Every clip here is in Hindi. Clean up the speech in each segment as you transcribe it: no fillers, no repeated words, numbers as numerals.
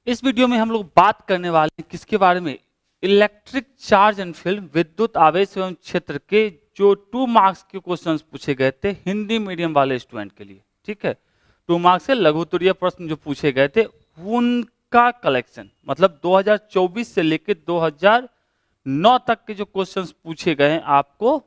इस वीडियो में हम लोग बात करने वाले हैं किसके बारे में, इलेक्ट्रिक चार्ज एंड फील्ड, विद्युत आवेश एवं क्षेत्र के जो 2 मार्क्स के क्वेश्चंस पूछे गए थे हिंदी मीडियम वाले स्टूडेंट के लिए। ठीक है, 2 मार्क्स के लघु उत्तरीय प्रश्न जो पूछे गए थे उनका कलेक्शन, मतलब 2024 से लेकर 2009 तक के जो क्वेश्चंस पूछे गए हैं आपको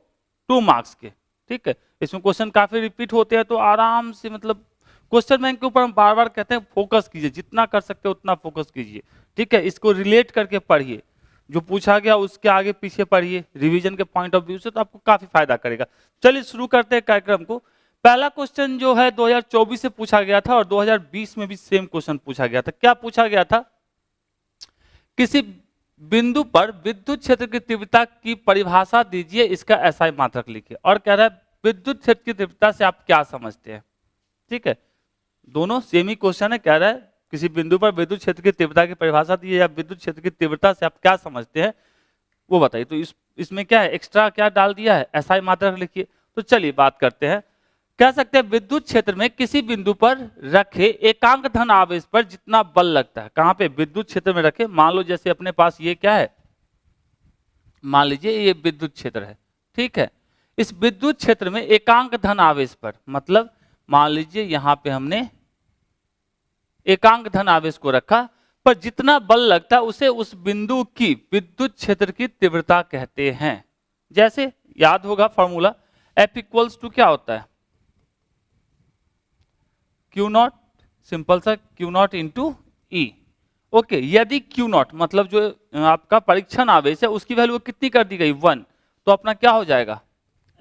2 मार्क्स के। ठीक है, इसमें क्वेश्चन काफी रिपीट होते हैं तो आराम से, मतलब क्वेश्चन बैंक के ऊपर हम बार बार कहते हैं फोकस कीजिए, जितना कर सकते हो उतना फोकस कीजिए। ठीक है, इसको रिलेट करके पढ़िए, जो पूछा गया उसके आगे पीछे पढ़िए रिवीजन के पॉइंट ऑफ व्यू से, तो आपको काफी फायदा करेगा। चलिए शुरू करते हैं कार्यक्रम को। पहला क्वेश्चन जो है 2024 से पूछा गया था और 2020 में भी सेम क्वेश्चन पूछा गया था। क्या पूछा गया था? किसी बिंदु पर विद्युत क्षेत्र की तीव्रता की परिभाषा दीजिए, इसका एसआई मात्रक लिखिए। और कह रहा है विद्युत क्षेत्र की तीव्रता से आप क्या समझते हैं। ठीक है, दोनों सेम ही क्वेश्चन है। कह रहा है किसी बिंदु पर विद्युत क्षेत्र की तीव्रता की परिभाषा दी है या विद्युत क्षेत्र की तीव्रता से आप क्या समझते हैं वो बताइए। तो इसमें क्या है, एक्स्ट्रा क्या डाल दिया है, एसआई मात्रक लिखिए। तो चलिए बात करते हैं। कह सकते हैं विद्युत क्षेत्र में किसी बिंदु पर रखे एकांक धन आवेश पर जितना बल लगता है। कहां पे? विद्युत क्षेत्र में रखे। मान लो जैसे अपने पास ये क्या है, मान लीजिए ये विद्युत क्षेत्र है। ठीक है, इस विद्युत क्षेत्र में एकांक धन आवेश पर, मतलब मान लीजिए यहां पे हमने एकांक धन आवेश को रखा, पर जितना बल लगता है उसे उस बिंदु की विद्युत क्षेत्र की तीव्रता कहते हैं। जैसे याद होगा फॉर्मूला, F इक्वल्स टू क्या होता है, Q नॉट, सिंपल सा Q not into E. Okay, यदि Q नॉट मतलब जो आपका परीक्षण आवेश है उसकी वैल्यू कितनी कर दी गई 1, तो अपना क्या हो जाएगा,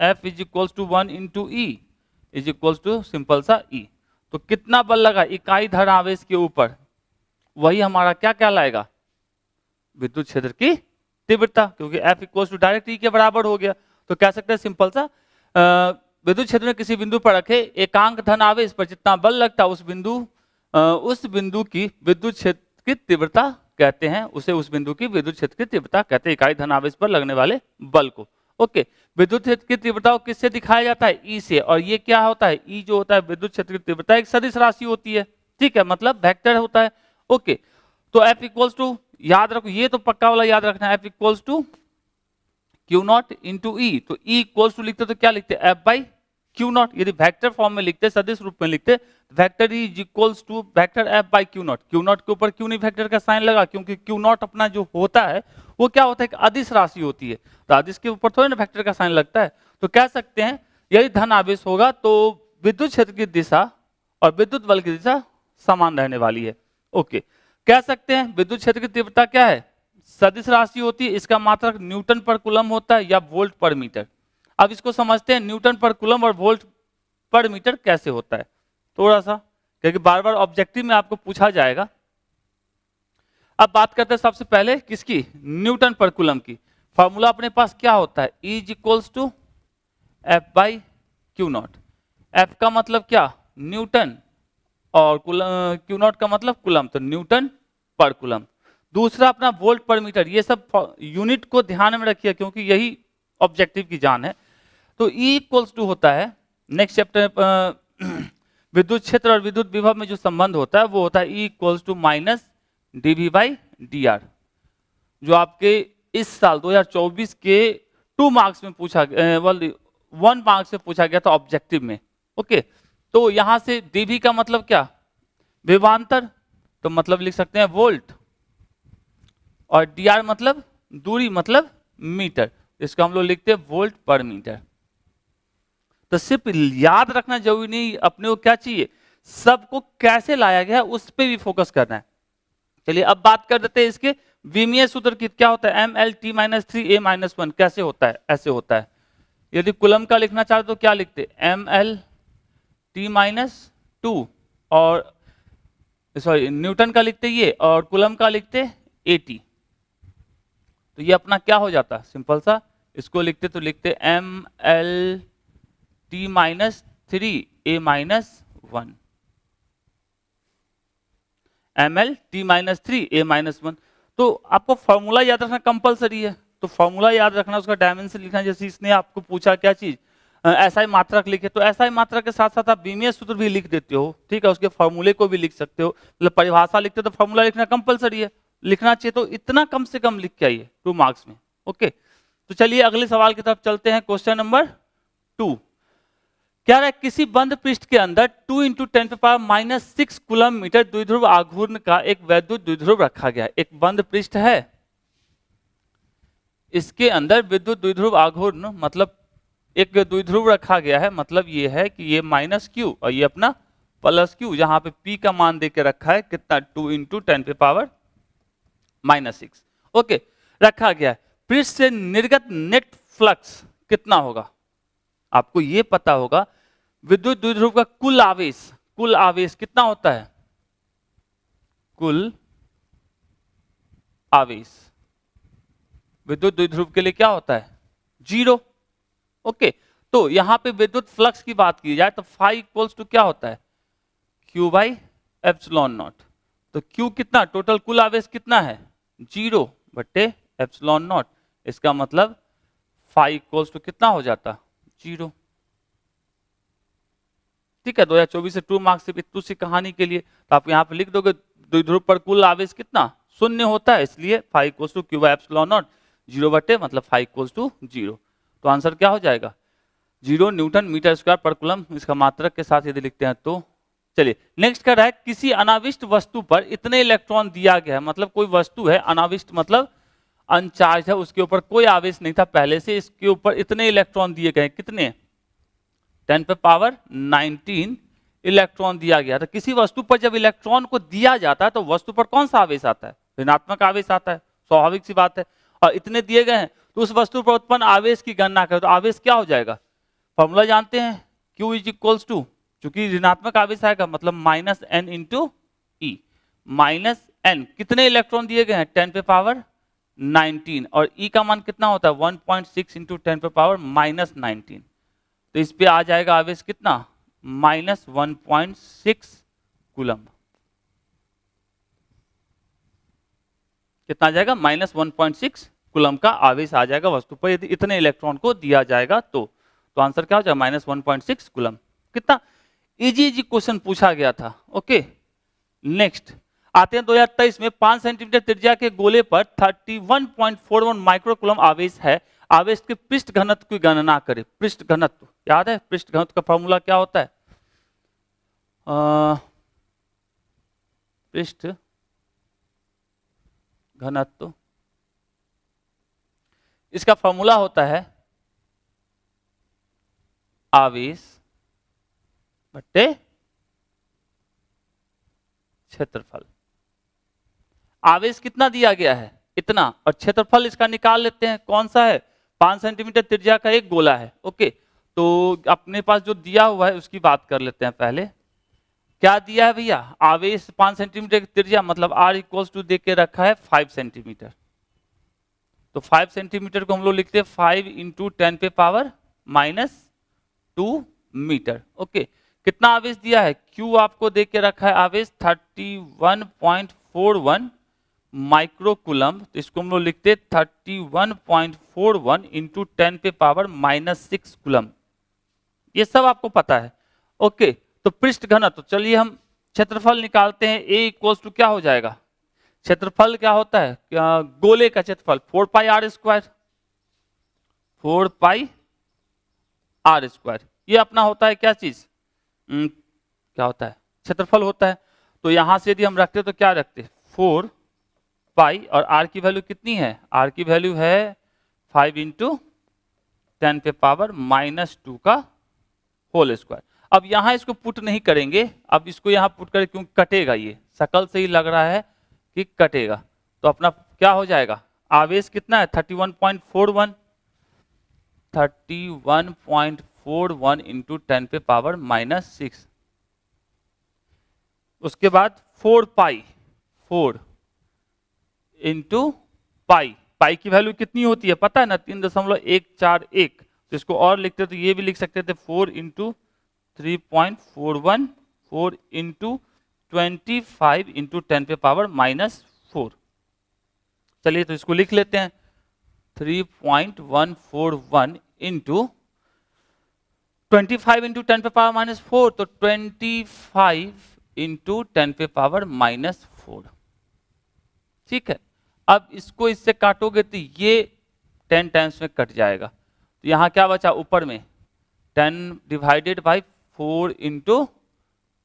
F is equals to 1 into E is equals to simple सा ई। तो कितना बल लगा इकाई धन आवेश के ऊपर, वही हमारा क्या कहलाएगा, विद्युत क्षेत्र की तीव्रता, क्योंकि F इक्वल्स टू डायरेक्ट ई के बराबर हो गया। तो कह सकते हैं सिंपल सा विद्युत क्षेत्र में किसी बिंदु पर रखे एकांक धन आवेश पर जितना बल लगता है उस बिंदु की विद्युत क्षेत्र की तीव्रता कहते हैं, उसे उस बिंदु की विद्युत क्षेत्र की तीव्रता कहते हैं, इकाई धन आवेश पर लगने वाले बल को। ओके, विद्युत क्षेत्र की तीव्रता को किससे दिखाया जाता है, ई से। और ये क्या होता है, ई जो होता है विद्युत क्षेत्र की तीव्रता एक सदिश राशि होती है। ठीक है, मतलब वेक्टर होता है। ओके, तो F इक्वल्स टू, याद रखो ये तो पक्का वाला याद रखना है, F equals to Q not into E. तो E इक्वल्स टू लिखते तो क्या लिखते, F बाई Q नॉट। यदि वेक्टर फॉर्म में लिखते, सदिश रूप में लिखते, vector E is equals to vector F by Q not. Q not के ऊपर क्यों नहीं वेक्टर का साइन लगा, क्योंकि Q नॉट अपना जो होता है वो क्या होता है, एक अदिश राशि होती है, तो अदिश के ऊपर थोड़ी ना वेक्टर का साइन लगता है। तो कह सकते हैं यदि धन आवेश होगा तो विद्युत क्षेत्र की दिशा और विद्युत बल की दिशा समान रहने वाली है। ओके, कह सकते हैं विद्युत क्षेत्र की तीव्रता क्या है, सदिश राशि होती है, इसका मात्रक न्यूटन पर कूलम होता है या वोल्ट पर मीटर। अब इसको समझते हैं न्यूटन पर कूलम और वोल्ट पर मीटर कैसे होता है थोड़ा सा, क्योंकि बार बार ऑब्जेक्टिव में आपको पूछा जाएगा। अब बात करते हैं सबसे पहले किसकी, न्यूटन पर कूलम की। फॉर्मूला अपने पास क्या होता है, E is equals to F by Q nought. F का मतलब क्या, न्यूटन, और Q नॉट का मतलब कूलम, तो न्यूटन पर कूलम। दूसरा अपना वोल्ट पर मीटर, ये सब यूनिट को ध्यान में रखिए क्योंकि यही ऑब्जेक्टिव की जान है। तो E इक्वल्स टू होता है, नेक्स्ट चैप्टर विद्युत क्षेत्र और विद्युत विभव में जो संबंध होता है वो होता है E equals to minus dV by dr, जो आपके इस साल 2024 के 2 मार्क्स में पूछा 1 मार्क्स में पूछा गया था ऑब्जेक्टिव में। ओके, तो यहां से dV का मतलब क्या, विभवांतर, तो मतलब लिख सकते हैं वोल्ट, और dr मतलब दूरी, मतलब मीटर, इसका हम लोग लिखते हैं वोल्ट पर मीटर। तो सिर्फ याद रखना जरूरी नहीं, अपने को क्या चाहिए, सबको कैसे लाया गया उस पर भी फोकस करना है। चलिए अब बात कर देते हैं इसके विमीय सूत्र की, क्या होता है ML T-3A-1, कैसे होता है, ऐसे होता है। यदि कूलम का लिखना चाहते तो क्या लिखते, ML T-2, और सॉरी न्यूटन का लिखते ये, और कूलम का लिखते AT। तो ये अपना क्या हो जाता, सिंपल सा इसको लिखते तो लिखते ML T-3A-1, ML T-3A-1। तो आपको फॉर्मूला याद रखना कंपलसरी है, तो फॉर्मूला याद रखना, उसका डायमेंशन लिखना। जैसे इसने आपको पूछा क्या चीज, SI मात्रक लिखे तो SI मात्रक के साथ साथ आप बीमीय सूत्र भी लिख देते हो, ठीक है, उसके फॉर्मूले को भी लिख सकते हो, मतलब परिभाषा लिखते हो तो फॉर्मूला लिखना कंपलसरी है, लिखना चाहिए, तो इतना कम से कम लिख के आइए 2 मार्क्स में। ओके, तो चलिए अगले सवाल की तरफ चलते हैं। क्वेश्चन नंबर 2 क्या है, किसी बंद पृष्ठ के अंदर 2 × 10⁻⁻6 कूलम मीटर द्विध्रुव आघूर्ण का एक वैद्युत द्विध्रुव रखा गया। एक बंद पृष्ठ है, इसके अंदर विद्युत द्विध्रुव आघूर्ण मतलब एक द्विध्रुव रखा गया है, मतलब ये है कि ये -q और ये अपना +q, जहां पे p का मान देके रखा है कितना 2 × 10⁻⁻6। ओके, रखा गया है। पृष्ठ से निर्गत नेट फ्लक्स कितना होगा? आपको ये पता होगा विद्युत द्विध्रुव का कुल आवेश कितना होता है? कुल आवेश विद्युत द्विध्रुव के लिए क्या होता है? 0। ओके, तो यहां पे विद्युत फ्लक्स की बात की जाए तो फाई इक्वल्स टू क्या होता है? Q/ε0। तो Q कितना, टोटल कुल आवेश कितना है? 0/ε0। इसका मतलब फाई इक्वल्स टू कितना हो जाता? 0। ठीक है, 2024 से 2 मार्क्स सिर्फ इतनी सी कहानी के लिए, तो आप यहाँ पे लिख दोगे द्विध्रुव पर कुल आवेश कितना? 0 होता है, इसलिए फाई इक्वल्स टू Q/ε0 0 मतलब फाई इक्वल्स टू 0। तो आंसर क्या हो जाएगा? 0 न्यूटन मीटर स्क्वायर पर कूलम। इसका मात्रक के साथ यदि लिखते हैं तो चलिए नेक्स्ट कर रहा है, किसी अनाविष्ट वस्तु पर इतने इलेक्ट्रॉन दिया गया है, मतलब कोई वस्तु है अनाविष्ट मतलब अनचार्ज है, उसके ऊपर कोई आवेश नहीं था पहले से, इसके ऊपर इतने इलेक्ट्रॉन दिए गए, कितने? 10⁻19 इलेक्ट्रॉन दिया गया। तो किसी वस्तु पर जब इलेक्ट्रॉन को दिया जाता है तो वस्तु पर कौन सा आवेश आता है? ऋणात्मक आवेश आता है, स्वाभाविक सी बात है। और इतने दिए गए हैं तो उस वस्तु पर उत्पन्न आवेश की गणना करें तो आवेश क्या हो जाएगा? फॉर्मूला जानते हैं, Q = चूंकि ऋणात्मक आवेश आएगा मतलब -n × E। -n कितने इलेक्ट्रॉन दिए गए हैं? 10⁻19 और E का मान कितना होता है? 1.6 × 10⁻−19। तो इस पे आ जाएगा आवेश कितना? -1.6 कूलम। कितना आ जाएगा? -1.6 कूलम का आवेश आ जाएगा वस्तु पर यदि इतने इलेक्ट्रॉन को दिया जाएगा तो आंसर क्या हो जाएगा? -1.6 कूलम। कितना इजी क्वेश्चन पूछा गया था। ओके, नेक्स्ट आते हैं 2023 में 5 सेंटीमीटर त्रिज्या के गोले पर 31.41 माइक्रो कूलम आवेश है। आवेश के पृष्ठ घनत्व की गणना करें। पृष्ठ घनत्व याद है? पृष्ठ घनत्व का फॉर्मूला क्या होता है? पृष्ठ घनत्व, इसका फॉर्मूला होता है आवेश बट्टे क्षेत्रफल। आवेश कितना दिया गया है? इतना, और क्षेत्रफल इसका निकाल लेते हैं, कौन सा है? 5 सेंटीमीटर त्रिज्या का एक गोला है। ओके, तो अपने पास जो दिया हुआ है उसकी बात कर लेते हैं पहले। क्या दिया है भैया? आवेश 5 सेंटीमीटर की त्रिज्या मतलब R = दे के रखा है 5 सेंटीमीटर। तो 5 सेंटीमीटर को हम लोग लिखते हैं 5 × 10⁻⁻2 मीटर। ओके, कितना आवेश दिया है? Q आपको दे के रखा है आवेश 31.41 माइक्रो कूलम। तो इसको हम लोग लिखते हैं 31.41 × 10⁻⁻6 कूलम। ये सब आपको पता है। ओके, तो पृष्ठ घनत्व, तो चलिए हम क्षेत्रफल निकालते हैं। A = क्या हो जाएगा? क्षेत्रफल क्या होता है? गोले का क्षेत्रफल 4πr²। 4πr², ये अपना होता है क्या चीज? क्या होता है? क्षेत्रफल होता है। तो यहां से यदि हम रखते तो क्या रखते? 4π, और r की वैल्यू कितनी है? r की वैल्यू है 5 × 10⁻⁻2 का होल स्क्वायर। अब यहां इसको पुट नहीं करेंगे, अब इसको यहां पुट करें क्योंकि कटेगा, ये शकल से ही लग रहा है कि कटेगा। तो अपना क्या हो जाएगा? आवेश कितना है? 31.41 × 10⁻⁻6। उसके बाद 4π, 4 × पाई की वैल्यू कितनी होती है पता है ना? 3.141। तो इसको और लिखते तो ये भी लिख सकते थे 4 × 3.41, 4 × 25 × 10⁻⁻4। चलिए तो इसको लिख लेते हैं 3.141 × 25 इंटू 10 पे पावर -4, तो 25 इंटू 10 पे पावर -4। ठीक है, अब इसको इससे काटोगे तो ये 10 टाइम्स में कट जाएगा, तो यहां क्या बचा ऊपर में 10 डिवाइडेड बाई 4 इंटू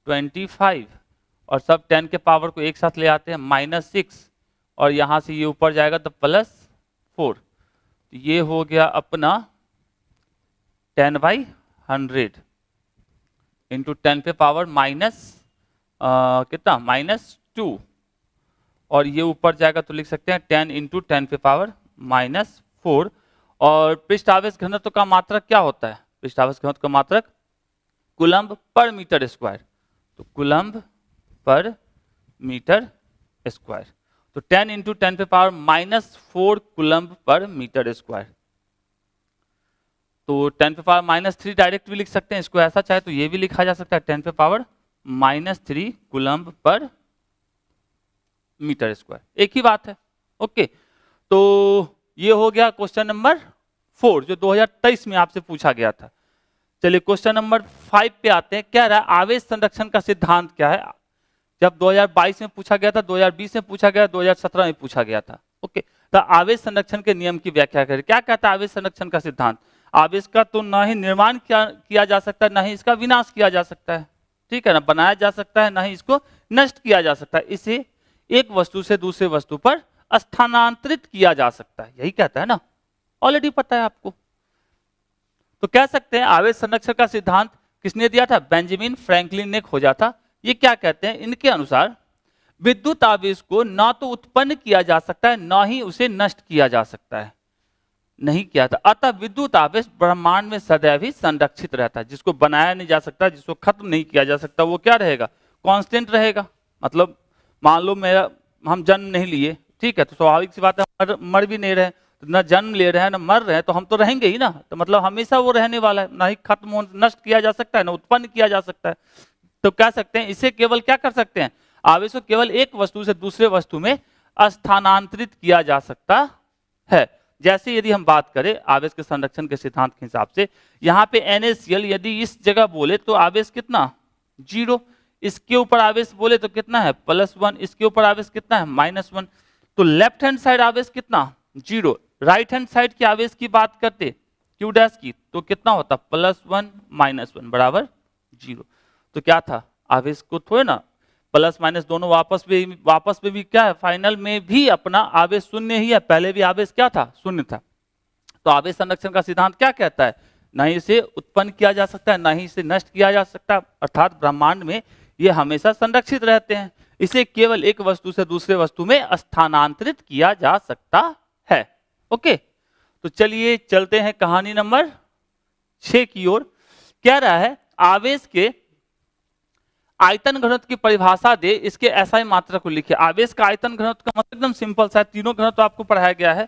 25, और सब 10 के पावर को एक साथ ले आते हैं -6, और यहां से ये ऊपर जाएगा तो +4, तो ये हो गया अपना 10/100 इंटू 10 पे पावर कितना -2, और ये ऊपर जाएगा तो लिख सकते हैं 10 इंटू 10 पे पावर -4। और पृष्ठ आवेश घनत्व का मात्रक क्या होता है? पृष्ठ आवेश घनत्व का मात्रक कूलम्ब पर मीटर स्क्वायर, तो कूलम्ब पर मीटर स्क्वायर, तो 10 इंटू 10 पे पावर -4 कूलम्ब पर मीटर स्क्वायर। तो 10 पे पावर -3 डायरेक्ट भी लिख सकते हैं, इसको ऐसा चाहे तो ये भी लिखा जा सकता है 10 पे पावर -3 कूलम्ब पर मीटर स्क्वायर, एक ही बात है। ओके, तो ये हो गया क्वेश्चन नंबर 4 जो 2023 में आपसे पूछा गया था। चलिए क्वेश्चन नंबर 5 पे आते हैं। कह रहा है आवेश संरक्षण का सिद्धांत क्या है? जब 2022 में पूछा गया था, 2020 में पूछा गया, 2017 में पूछा गया था। ओके, तो आवेश संरक्षण के नियम की व्याख्या करें। क्या कहता है आवेश संरक्षण का सिद्धांत? आवेश का तो ना ही निर्माण किया जा सकता है, ना ही इसका विनाश किया जा सकता है, ठीक है ना, बनाया जा सकता है, ना ही इसको नष्ट किया जा सकता है। इसे एक वस्तु से दूसरे वस्तु पर स्थानांतरित किया जा सकता है, यही कहता है ना, ऑलरेडी पता है आपको। तो कह सकते हैं आवेश संरक्षण का सिद्धांत किसने दिया था? बेंजामिन फ्रैंकलिन ने खोजा था। ये क्या कहते हैं? इनके अनुसार विद्युत आवेश को ना तो उत्पन्न किया जा सकता है, ना ही उसे नष्ट किया जा सकता है, नहीं किया था। अतः विद्युत आवेश ब्रह्मांड में सदैव ही संरक्षित रहता है। जिसको बनाया नहीं जा सकता, जिसको खत्म नहीं किया जा सकता, वो क्या रहेगा? कांस्टेंट रहेगा। मतलब मान लो हम जन्म नहीं लिए, ठीक है, तो स्वाभाविक सी बात है मर भी नहीं रहे, तो न जन्म ले रहे हैं न मर रहे हैं, तो हम तो रहेंगे ही ना, तो मतलब हमेशा वो रहने वाला है, ना ही खत्म नष्ट किया जा सकता है, ना उत्पन्न किया जा सकता है। तो कह सकते हैं इसे केवल क्या कर सकते हैं? आवेश को केवल एक वस्तु से दूसरे वस्तु में स्थानांतरित किया जा सकता है। जैसे यदि हम बात करें आवेश के संरक्षण के सिद्धांत के हिसाब से, यहाँ पे NaCl यदि इस जगह बोले तो आवेश कितना? 0। इसके ऊपर आवेश बोले तो कितना है? +1। इसके ऊपर आवेश कितना है? -1। तो लेफ्ट हैंड साइड आवेश कितना? 0। राइट हैंड साइड के आवेश की बात करते Q डैश की, तो कितना होता? +1 -1 बराबर 0। तो क्या था? आवेश को थोड़े ना प्लस माइनस दोनों वापस में भी क्या है? फाइनल में भी अपना आवेश शून्य ही है। पहले भी आवेश क्या था? शून्य था। तो आवेश संरक्षण का सिद्धांत क्या कहता है? ना ही इसे उत्पन्न किया जा सकता है, ना ही इसे नष्ट किया जा सकता, अर्थात ब्रह्मांड में ये हमेशा संरक्षित रहते हैं। इसे केवल एक वस्तु से दूसरे वस्तु में स्थानांतरित किया जा सकता है। ओके, तो चलिए चलते हैं कहानी नंबर 6 की ओर। कह रहा है आवेश के आयतन घनत्व की परिभाषा दे, इसके SI मात्रा को लिखे। आवेश का आयतन घनत्व का मतलब एकदम सिंपल सा है, तीनों घनत्व आपको पढ़ाया गया है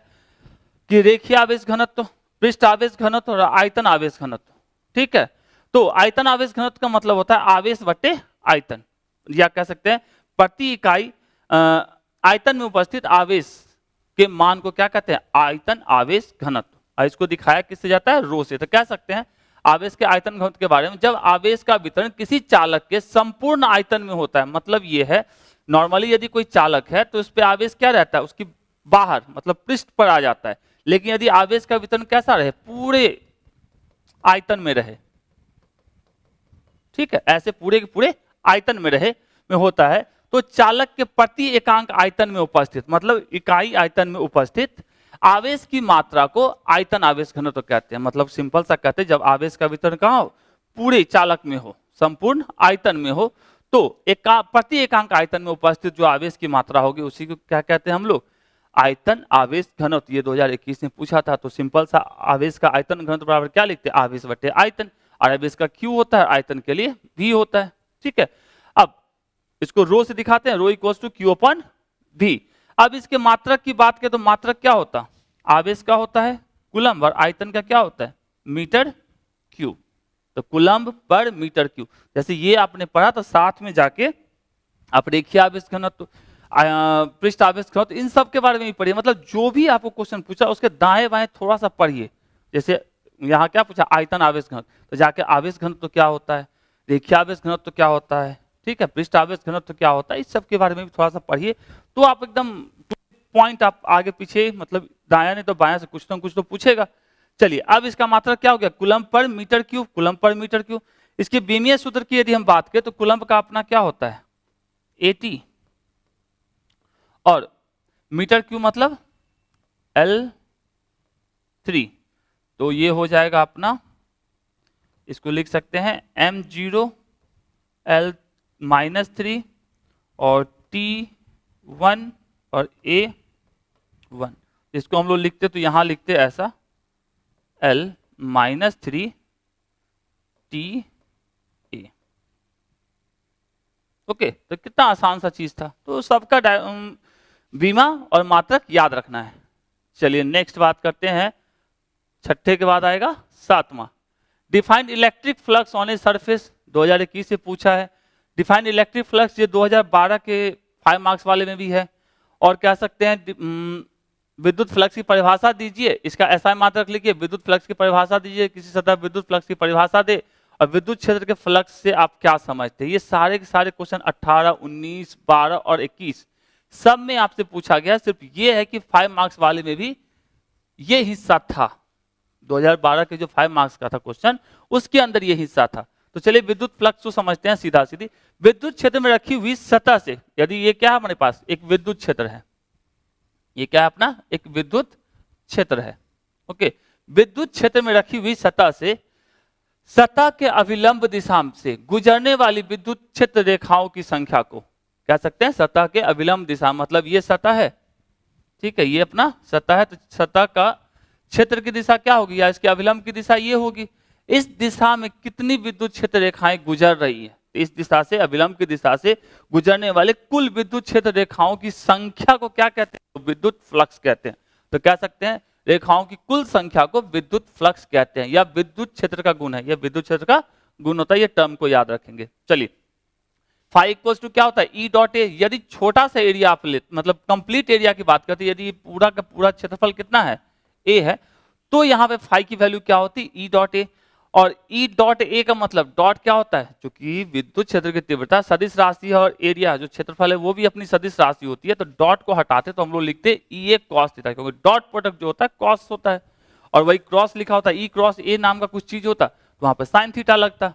कि रेखीय आवेश घनत्व, पृष्ठ आवेश घनत्व और आयतन आवेश घनत्व। ठीक है, तो आयतन आवेश घनत्व का मतलब होता है आवेश बटे आयतन, या कह सकते हैं प्रति इकाई आयतन में उपस्थित आवेश के मान को क्या कहते हैं? आयतन आवेश घनत्व। इसको दिखाया किससे जाता है? रो से। तो कह सकते हैं आवेश के आयतन घनत्व के बारे में, जब आवेश का वितरण किसी चालक के संपूर्ण आयतन में होता है, मतलब ये है नॉर्मली यदि कोई चालक है तो उस पर आवेश क्या रहता है? उसकी बाहर मतलब पृष्ठ पर आ जाता है। लेकिन यदि आवेश का वितरण कैसा रहे? पूरे आयतन में रहे, ठीक है, ऐसे पूरे के पूरे आयतन में रहे में होता है, तो चालक के प्रति एकांक आयतन में उपस्थित, मतलब इकाई आयतन में उपस्थित आवेश की मात्रा को आयतन आवेश घनत्व कहते हैं। मतलब सिंपल सा कहते हैं जब आवेश का वितरण कहाँ हो? पूरे चालक में हो, संपूर्ण आयतन में हो, तो प्रति एकांक आयतन में उपस्थित जो आवेश की मात्रा होगी उसी को क्या कहते हैं हम लोग? आयतन आवेश घनत्व। ये 2021 में पूछा था, तो सिंपल सा आवेश का आयतन घनत्व बराबर क्या लिखते हैं? आवेश बटे आयतन। और आवेश का Q होता है, आयतन के लिए V होता है। ठीक है, अब इसको रो से दिखाते हैं, rho equals to Q upon V। अब इसके मात्रक की बात करें तो मात्रक क्या होता? आवेश का होता है कूलम्ब और आयतन का क्या होता है? Metre cube. तो कूलम्ब पर मीटर क्यूब, जैसे ये आपने पढ़ा तो साथ में जाके आप रेखीय आवेश घनत्व, पृष्ठ आवेश घनत्व, इन सब के बारे में भी पढ़िए। मतलब जो भी आपको क्वेश्चन पूछा उसके दाएं बाएं थोड़ा सा पढ़िए। जैसे यहाँ क्या पूछा, आयतन आवेश घनत्व, तो जाके आवेश घनत्व तो क्या होता है, रेखीय आवेश घनत्व तो क्या होता है, ठीक है, पृष्ठ आवेश घनत्व तो क्या होता है, इस सब के बारे में भी थोड़ा सा पढ़िए, तो आप एकदम पॉइंट आप आगे पीछे मतलब दाया नहीं तो बाया से कुछ तो पूछेगा। चलिए अब इसका मात्रक क्या हो गया, कूलम पर मीटर क्यूब, कूलम पर मीटर क्यूब। इसके बीमीय सूत्र की यदि हम बात करें तो कूलम का अपना क्या होता है 80 और मीटर क्यूब मतलब L3, तो ये हो जाएगा अपना, इसको लिख सकते हैं M0 L-3 और T1 और A1, इसको हम लोग लिखते तो यहां लिखते ऐसा L-3 TA। ओके, तो कितना आसान सा चीज था, तो सबका बीमा और मात्रक याद रखना है। चलिए नेक्स्ट बात करते हैं, छठे के बाद आएगा सातवां, defined electric flux on a surface, 2021 से पूछा है। डिफाइंड इलेक्ट्रिक फ्लक्स ये 2012 के 5 मार्क्स वाले में भी है। और कह सकते हैं विद्युत फ्लक्स की परिभाषा दीजिए, इसका ऐसा मात्रक लिखिए, विद्युत फ्लक्स की परिभाषा दीजिए, किसी सतह विद्युत फ्लक्स की परिभाषा दे, और विद्युत क्षेत्र के फ्लक्स से आप क्या समझते हैं। ये सारे के सारे क्वेश्चन 18, 19, 12 और 21 सब में आपसे पूछा गया। सिर्फ ये है कि 5 मार्क्स वाले में भी ये हिस्सा था, 2012 के जो 5 मार्क्स का था क्वेश्चन उसके अंदर ये हिस्सा था। तो चलिए विद्युत फ्लक्स को समझते हैं सीधा सीधी। विद्युत क्षेत्र में रखी हुई सतह से, यदि ये क्या है हमारे पास एक विद्युत क्षेत्र है, ये क्या है अपना एक विद्युत क्षेत्र है, ओके, विद्युत क्षेत्र में रखी हुई सतह से सतह के अभिलंब दिशा से गुजरने वाली विद्युत क्षेत्र रेखाओं की संख्या को कह सकते हैं सतह के अभिलंब दिशा, मतलब ये सतह है, ठीक है, ये अपना सतह है, तो सतह का क्षेत्र की दिशा क्या होगी या इसके अभिलंब की दिशा ये होगी। इस दिशा में कितनी विद्युत क्षेत्र रेखाएं गुजर रही है, इस दिशा से अभिलंब की दिशा से गुजरने वाले कुल विद्युत क्षेत्र रेखाओं की संख्या को क्या कहते हैं, तो विद्युत फ्लक्स कहते हैं। तो कह सकते हैं रेखाओं की कुल संख्या को विद्युत फ्लक्स कहते हैं, या विद्युत क्षेत्र का गुण है, यह विद्युत क्षेत्र का गुण होता है, ये टर्म को याद रखेंगे। चलिए फाई इक्वल्स टू क्या होता है ई डॉट ए, यदि छोटा सा एरिया आप ले मतलब कंप्लीट एरिया की बात करते हैं, यदि पूरा का पूरा क्षेत्रफल कितना है ए है, तो यहाँ पे फाई की वैल्यू क्या होती है ई डॉट ए। और ई डॉट ए का मतलब डॉट क्या होता है, क्योंकि विद्युत क्षेत्र की तीव्रता सदिश राशि है और एरिया जो क्षेत्रफल है वो भी अपनी सदिश राशि होती है, तो डॉट को हटाते तो हम लोग लिखते ई ए कॉस थीटा, क्योंकि डॉट प्रोडक्ट जो होता है कॉस होता है, और वही क्रॉस लिखा होता है ई क्रॉस ए नाम का कुछ चीज होता तो वहां पर साइन थीटा लगता,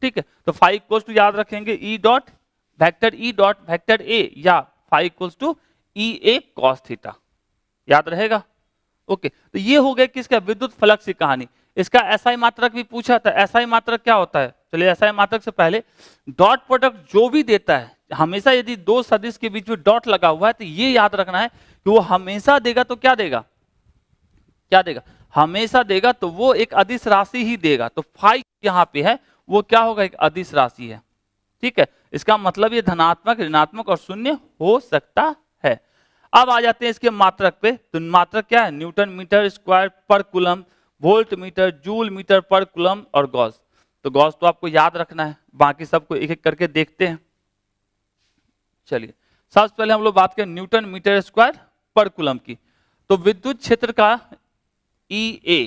ठीक है। तो फाई इक्वल्स टू याद रखेंगे ई डॉट वेक्टर ए या phi equals to E A cos theta, याद रहेगा, ओके। तो ये हो गया किसका विद्युत फ्लक्स की कहानी। इसका एसआई मात्रक भी पूछा था, एसआई मात्रक क्या होता है, चलिए एसआई मात्रक से पहले डॉट प्रोडक्ट जो भी देता है, हमेशा यदि दो सदिश के बीच में डॉट लगा हुआ है तो ये याद रखना है कि वो हमेशा देगा तो क्या देगा, क्या देगा, हमेशा देगा तो वो एक अदिश राशि ही देगा। तो फाई यहाँ पे है वो क्या होगा, एक अदिश राशि है, ठीक है। इसका मतलब ये धनात्मक ऋणात्मक और शून्य हो सकता है। अब आ जाते हैं इसके मात्रक पे, तो मात्रक क्या है, न्यूटन मीटर स्क्वायर पर coulomb, volt metre, joule metre पर कूलम और गॉस। तो गॉस तो आपको याद रखना है, बाकी सबको एक एक करके देखते हैं। चलिए सबसे पहले हम लोग बात करें न्यूटन मीटर स्क्वायर पर कूलम की। तो विद्युत क्षेत्र का ई ए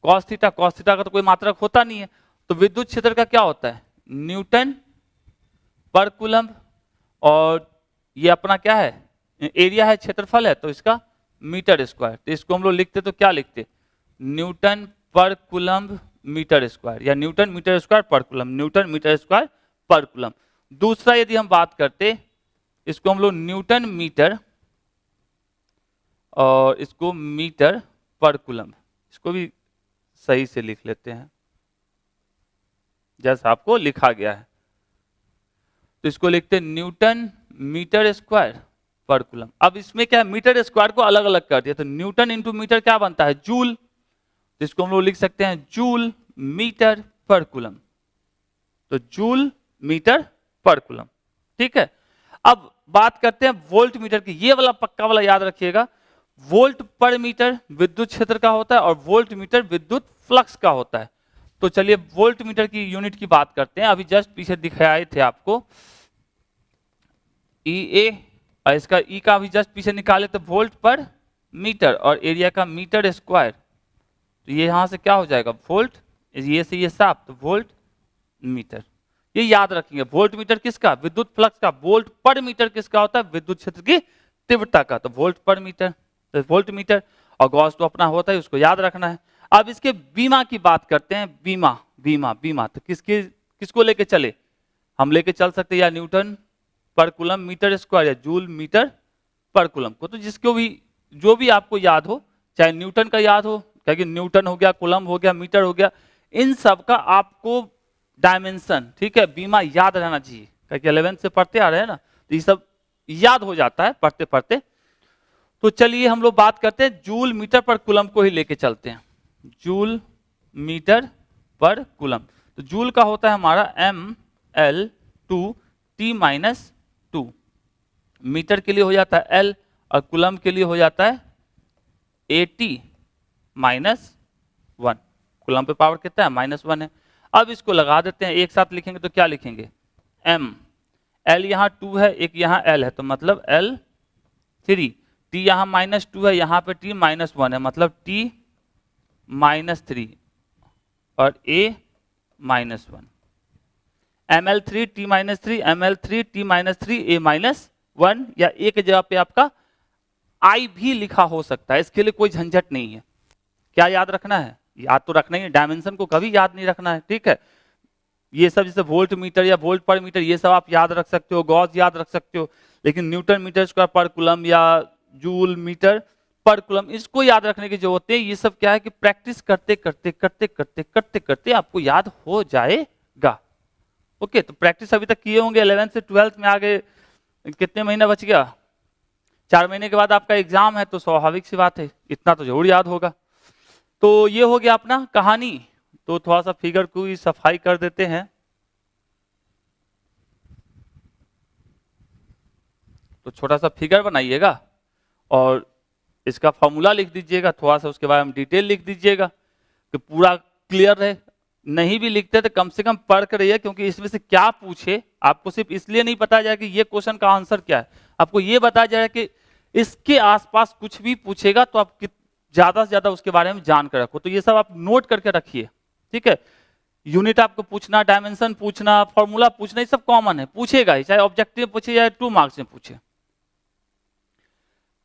कॉस थीटा का तो कोई मात्रक होता नहीं है, तो विद्युत क्षेत्र का क्या होता है न्यूटन पर कूलम, और ये अपना क्या है एरिया है, क्षेत्रफल है, तो इसका मीटर स्क्वायर। तो इसको हम लोग लिखते तो क्या लिखते, न्यूटन पर कूलम मीटर स्क्वायर, या न्यूटन मीटर स्क्वायर पर कूलम, न्यूटन मीटर स्क्वायर पर कूलम। दूसरा यदि हम बात करते, इसको हम लोग न्यूटन मीटर और इसको मीटर पर कूलम, इसको भी सही से लिख लेते हैं जैसा आपको लिखा गया है। तो इसको लिखते न्यूटन मीटर स्क्वायर पर कूलम। अब इसमें क्या है, मीटर स्क्वायर को अलग अलग कर दिया, तो न्यूटन इंटू मीटर क्या बनता है जूल, तो इसको हम लोग लिख सकते हैं जूल मीटर पर कूलम, तो जूल मीटर पर कूलम, ठीक है। अब बात करते हैं वोल्ट मीटर की, ये वाला पक्का वाला याद रखिएगा, वोल्ट पर मीटर विद्युत क्षेत्र का होता है और वोल्ट मीटर विद्युत फ्लक्स का होता है। तो चलिए वोल्ट मीटर की यूनिट की बात करते हैं, अभी जस्ट पीछे दिखाए थे आपको ई ए, और इसका ई का अभी जस्ट पीछे निकाले तो वोल्ट पर मीटर और एरिया का मीटर स्क्वायर, तो ये यहां से क्या हो जाएगा वोल्ट, ये से ये साफ, तो वोल्ट मीटर। ये याद रखेंगे, वोल्ट मीटर किसका, विद्युत फ्लक्स का, वोल्ट पर मीटर किसका होता है, विद्युत क्षेत्र की तीव्रता का, तो वोल्ट पर मीटर, तो वोल्ट मीटर। और गॉस तो अपना होता है, उसको याद रखना है। अब इसके बीमा की बात करते हैं, बीमा बीमा बीमा तो किसको लेके चले, हम लेके चल सकते हैं या न्यूटन पर कूलम मीटर स्क्वायर या जूल मीटर पर कूलम को, तो जिसको भी जो भी आपको याद हो, चाहे न्यूटन का याद हो, क्योंकि न्यूटन हो गया, कूलम हो गया, मीटर हो गया, इन सब का आपको डायमेंशन, ठीक है, बीमा याद रहना चाहिए, क्योंकि 11th से पढ़ते आ रहे हैं ना, तो ये सब याद हो जाता है पढ़ते पढ़ते। तो चलिए हम लोग बात करते हैं जूल मीटर पर कूलम को ही लेके चलते हैं, जूल मीटर पर कूलम। तो जूल का होता है हमारा ml/2t-2, मीटर के लिए हो जाता है L और कूलम के लिए हो जाता है AT-1। कूलम पे पावर कितना है, -1 है। अब इसको लगा देते हैं, एक साथ लिखेंगे तो क्या लिखेंगे, m, L यहाँ 2 है, एक यहाँ L है, तो मतलब L3, T यहाँ -2 है, यहाँ पे T -1 है, मतलब T-3 और A-1, ml3 T-3 ml3 T-3 A-1, या A के जगह पे आपका I भी लिखा हो सकता है, इसके लिए कोई झंझट नहीं है। क्या याद रखना है, याद तो रखना ही है, डायमेंशन को कभी याद नहीं रखना है, ठीक है। ये सब जैसे वोल्ट मीटर या वोल्ट पर मीटर, ये सब आप याद रख सकते हो, गॉस याद रख सकते हो, लेकिन न्यूटन मीटर स्क्वायर पर कूलम या जूल मीटर पर कूलम, इसको याद रखने की जरूरत है। ये सब क्या है कि प्रैक्टिस करते करते करते करते करते करते आपको याद हो जाएगा। ओके, तो प्रैक्टिस अभी तक किए होंगे, 11th से 12th में आगे कितने महीना बच गया, 4 महीने के बाद आपका एग्जाम है, तो स्वाभाविक सी बात है इतना तो जरूर याद होगा। तो ये हो गया अपना कहानी। तो थोड़ा सा फिगर को सफाई कर देते हैं। तो छोटा सा फिगर बनाइएगा और इसका फॉर्मूला लिख दीजिएगा, थोड़ा सा उसके बारे में डिटेल लिख दीजिएगा कि पूरा क्लियर रहे। नहीं भी लिखते तो कम से कम पढ़ कर रहिए, क्योंकि इसमें से क्या पूछे आपको सिर्फ इसलिए नहीं पता जाए कि ये क्वेश्चन का आंसर क्या है, आपको ये बताया जाए कि इसके आसपास कुछ भी पूछेगा तो आप ज्यादा से ज्यादा उसके बारे में जान कर रखो। तो ये सब आप नोट करके रखिए, ठीक है। यूनिट आपको पूछना, डायमेंशन पूछना, फॉर्मूला पूछना, ये सब कॉमन है, पूछेगा ही, चाहे ऑब्जेक्टिव पूछे या 2 मार्क्स में पूछे।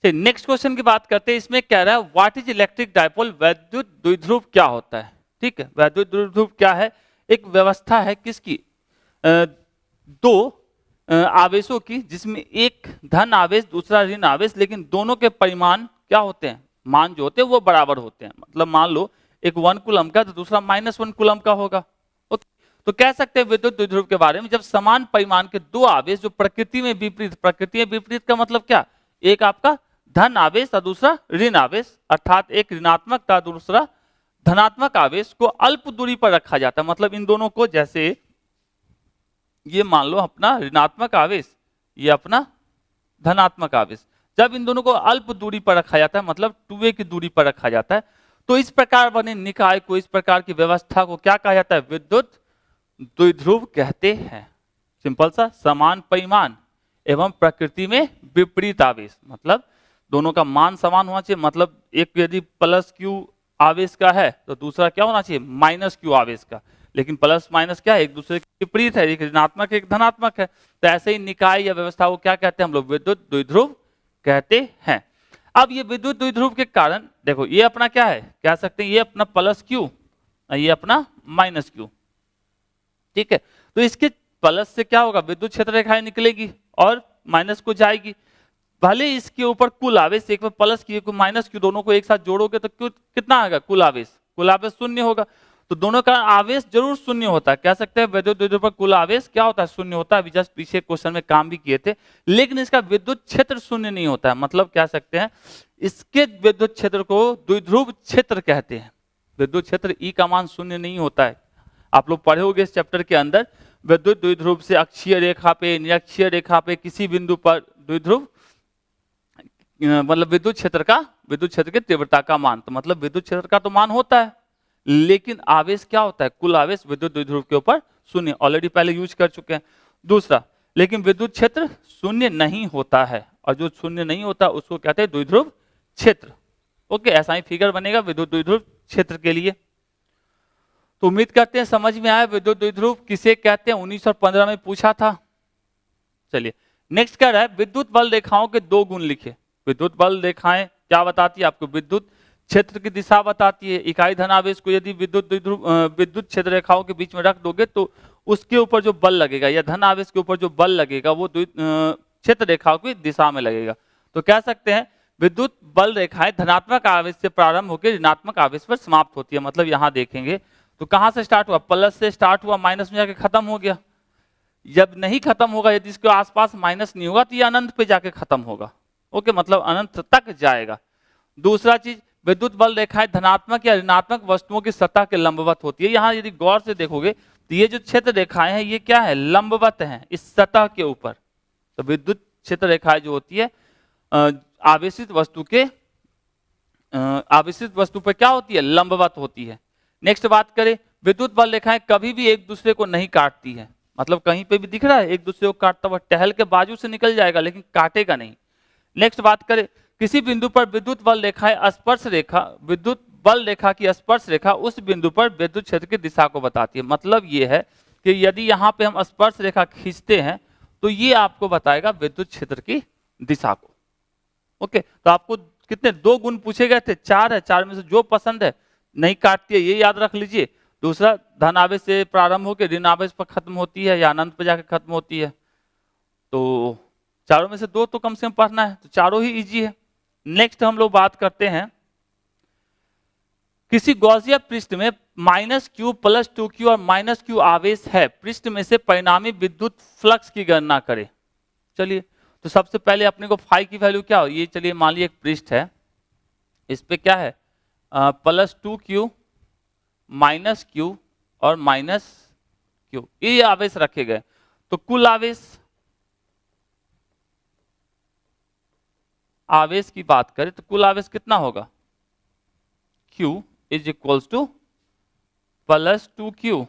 नेक्स्ट क्वेश्चन की बात करते हैं। इसमें कह रहा है व्हाट इज इलेक्ट्रिक डायपोल, वैद्युत द्विध्रुव क्या होता है, ठीक है। वैद्युत द्विध्रुव क्या है, एक व्यवस्था है किसकी, 2 आवेशों की, जिसमें एक धन आवेश दूसरा ऋण आवेश, लेकिन दोनों के परिमाण क्या होते हैं, मान जो होते हैं वो बराबर होते हैं। मतलब मान लो एक 1 कूलम का तो दूसरा -1 कूलम का होगा। ओके, तो कह सकते हैं विद्युत द्विध्रुव के बारे में, जब समान परिमाण के 2 आवेश जो प्रकृति में विपरीत का मतलब क्या, एक आपका धन आवेश और दूसरा ऋण आवेश, अर्थात एक ऋणात्मक था दूसरा धनात्मक आवेश को अल्प दूरी पर रखा जाता है। मतलब इन दोनों को, जैसे ये मान लो अपना ऋणात्मक आवेश, ये अपना धनात्मक आवेश, जब इन दोनों को अल्प दूरी पर रखा जाता है, मतलब 2a की दूरी पर रखा जाता है, तो इस प्रकार बने निकाय को, इस प्रकार की व्यवस्था को क्या कहा जाता है, विद्युत द्विध्रुव कहते हैं। सिंपल सा, समान परिमाण एवं प्रकृति में विपरीत आवेश, मतलब दोनों का मान समान होना चाहिए। मतलब एक यदि +q आवेश का है तो दूसरा क्या होना चाहिए, -q आवेश का, लेकिन प्लस माइनस क्या है, एक दूसरे के विपरीत है, एक ऋणात्मक एक धनात्मक है। तो ऐसे ही निकाय या व्यवस्था को क्या कहते हैं हम लोग, विद्युत द्विध्रुव कहते हैं। अब ये विद्युत द्विध्रुव के कारण देखो, ये अपना क्या है, कह सकते हैं ये अपना +q, ये अपना -q, ठीक है। तो इसके प्लस से क्या होगा, विद्युत क्षेत्र रेखाएं निकलेगी और माइनस को जाएगी। भले इसके ऊपर कुल आवेश, एक में +q को -q दोनों को एक साथ जोड़ोगे तो कितना आएगा, कुल आवेश 0 होगा। तो दोनों का आवेश जरूर 0 होता है। कह सकते हैं विद्युत द्विध्रुव पर कुल आवेश क्या होता है, 0 होता है। अभी जस्ट पीछे क्वेश्चन में काम भी किए थे, लेकिन इसका विद्युत क्षेत्र 0 नहीं होता है। मतलब कह सकते हैं इसके विद्युत क्षेत्र को द्विध्रुव क्षेत्र कहते हैं। विद्युत क्षेत्र E का मान 0 नहीं होता है। आप लोग पढ़े होंगे इस चैप्टर के अंदर, विद्युत द्विध्रुव से अक्षीय रेखा पे, निरक्षीय रेखा पे किसी बिंदु पर द्विध्रुव, मतलब विद्युत क्षेत्र की तीव्रता का मान। तो मतलब विद्युत क्षेत्र का तो मान होता है, लेकिन आवेश क्या होता है, कुल आवेश विद्युत द्विध्रुव के ऊपर 0, ऑलरेडी पहले यूज कर चुके हैं। दूसरा, लेकिन विद्युत क्षेत्र 0 नहीं होता है, और जो 0 नहीं होता उसको कहते हैं द्विध्रुव क्षेत्र। ओके, ऐसा ही फिगर बनेगा, विद्युत द्विध्रुव क्षेत्र के लिए। तो उम्मीद करते हैं समझ में आया विद्युत द्विध्रुव किसे कहते हैं, 1915 में पूछा था। चलिए नेक्स्ट कह रहा है विद्युत बल रेखाओं के दो गुण लिखे। विद्युत बल रेखाएं क्या बताती है आपको, विद्युत क्षेत्र की दिशा बताती है। इकाई धनावेश को यदि विद्युत क्षेत्र रेखाओं के बीच में रख दोगे तो उसके ऊपर जो बल लगेगा या धन आवेश के ऊपर जो बल लगेगा वो क्षेत्र रेखाओं की दिशा में लगेगा। तो कह सकते हैं विद्युत बल रेखाएं धनात्मक आवेश से प्रारंभ होकर ऋणात्मक आवेश पर समाप्त होती है। मतलब यहां देखेंगे तो कहां से स्टार्ट हुआ, प्लस से स्टार्ट हुआ, माइनस में जाके खत्म हो गया। जब नहीं खत्म होगा, यदि इसके आसपास माइनस नहीं होगा तो ये अनंत पे जाके खत्म होगा। ओके, मतलब अनंत तक जाएगा। दूसरा चीज, विद्युत बल रेखाएं धनात्मक या ऋणात्मक वस्तुओं की सतह के लंबवत होती है। यहाँ यदि गौर से देखोगे तो ये जो क्षेत्र रेखाएं हैं ये क्या है, लंबवत हैं इस सतह के ऊपर। तो विद्युत क्षेत्र रेखाएं जो होती है आवेशित वस्तु पर क्या होती है, लंबवत होती है। नेक्स्ट बात करें, विद्युत बल रेखाएं कभी भी एक दूसरे को नहीं काटती है। मतलब कहीं पे भी दिख रहा है एक दूसरे को काटता हुआ, टहल के बाजू से निकल जाएगा लेकिन काटेगा नहीं। नेक्स्ट बात करें, किसी बिंदु पर विद्युत बल रेखा की स्पर्श रेखा उस बिंदु पर विद्युत क्षेत्र की दिशा को बताती है। मतलब ये है कि यदि यहाँ पे हम स्पर्श रेखा खींचते हैं तो ये आपको बताएगा विद्युत क्षेत्र की दिशा को। ओके, तो आपको कितने, 2 गुण पूछे गए थे, 4 है, 4 में से जो पसंद है, नहीं काटती है ये याद रख लीजिए। दूसरा, धन आवेश से प्रारंभ होकर ऋण आवेश पर खत्म होती है या अनंत पर जाकर खत्म होती है। तो चारों में से 2 तो कम से कम पढ़ना है, तो चारों ही इजी है। नेक्स्ट हम लोग बात करते हैं, किसी गॉसियन पृष्ठ में -q + 2q और -q आवेश है, पृष्ठ में से परिणामी विद्युत फ्लक्स की गणना करें। चलिए, तो सबसे पहले अपने को फाई की वैल्यू क्या हो, ये चलिए मान लीजिए एक पृष्ठ है, इस पे क्या है +2q -q और -q, ये आवेश रखे गए। तो कुल आवेश की बात करें तो कुल आवेश कितना होगा, q = +2q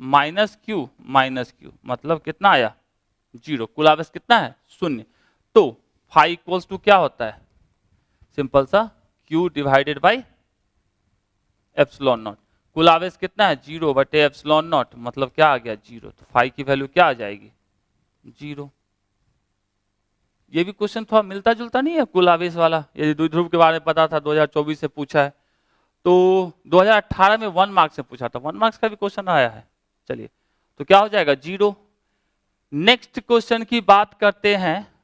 -q, मतलब कितना आया, 0। कुल आवेश कितना है, 0। तो फाई = क्या होता है, सिंपल सा q / ε0। कुल आवेश कितना है, 0/ε0, मतलब क्या आ गया, 0। तो फाई की वैल्यू क्या आ जाएगी, 0। ये भी क्वेश्चन थोड़ा मिलता जुलता नहीं है कुल आवेश वाला, यदि द्विध्रुव के बारे में पता था 2024 से पूछा है, तो 2018 में 1 मार्क्स से पूछा था, 1 मार्क्स का भी क्वेश्चन आया है। चलिए, तो क्या हो जाएगा, 0। नेक्स्ट क्वेश्चन की बात करते हैं।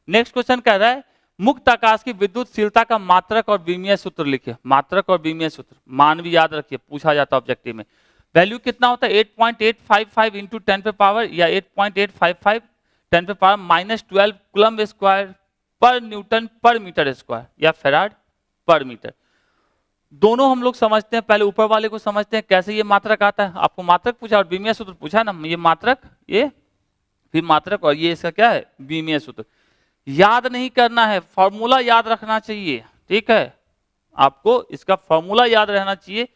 नेक्स्ट क्वेश्चन कह रहा है मुक्त आकाश की विद्युतशीलता का मात्रक और विमीय सूत्र लिखिए। मात्रक और विमीय सूत्र मान भी याद रखिए, पूछा जाता है ऑब्जेक्टिव में। वैल्यू कितना होता है, 8.855 × 10⁻, या 8.855 10⁻⁻12 कूलम्ब स्क्वायर पर न्यूटन पर मीटर स्क्वायर, या फेराड पर मीटर। दोनों हम लोग समझते हैं, पहले ऊपर वाले को समझते हैं कैसे ये मात्रक आता है। आपको मात्रक पूछा और विमीय सूत्र पूछा ना, ये मात्रक, ये फिर मात्रक, और ये इसका क्या है, विमीय सूत्र। याद नहीं करना है, फॉर्मूला याद रखना चाहिए, ठीक है। आपको इसका फॉर्मूला याद रहना चाहिए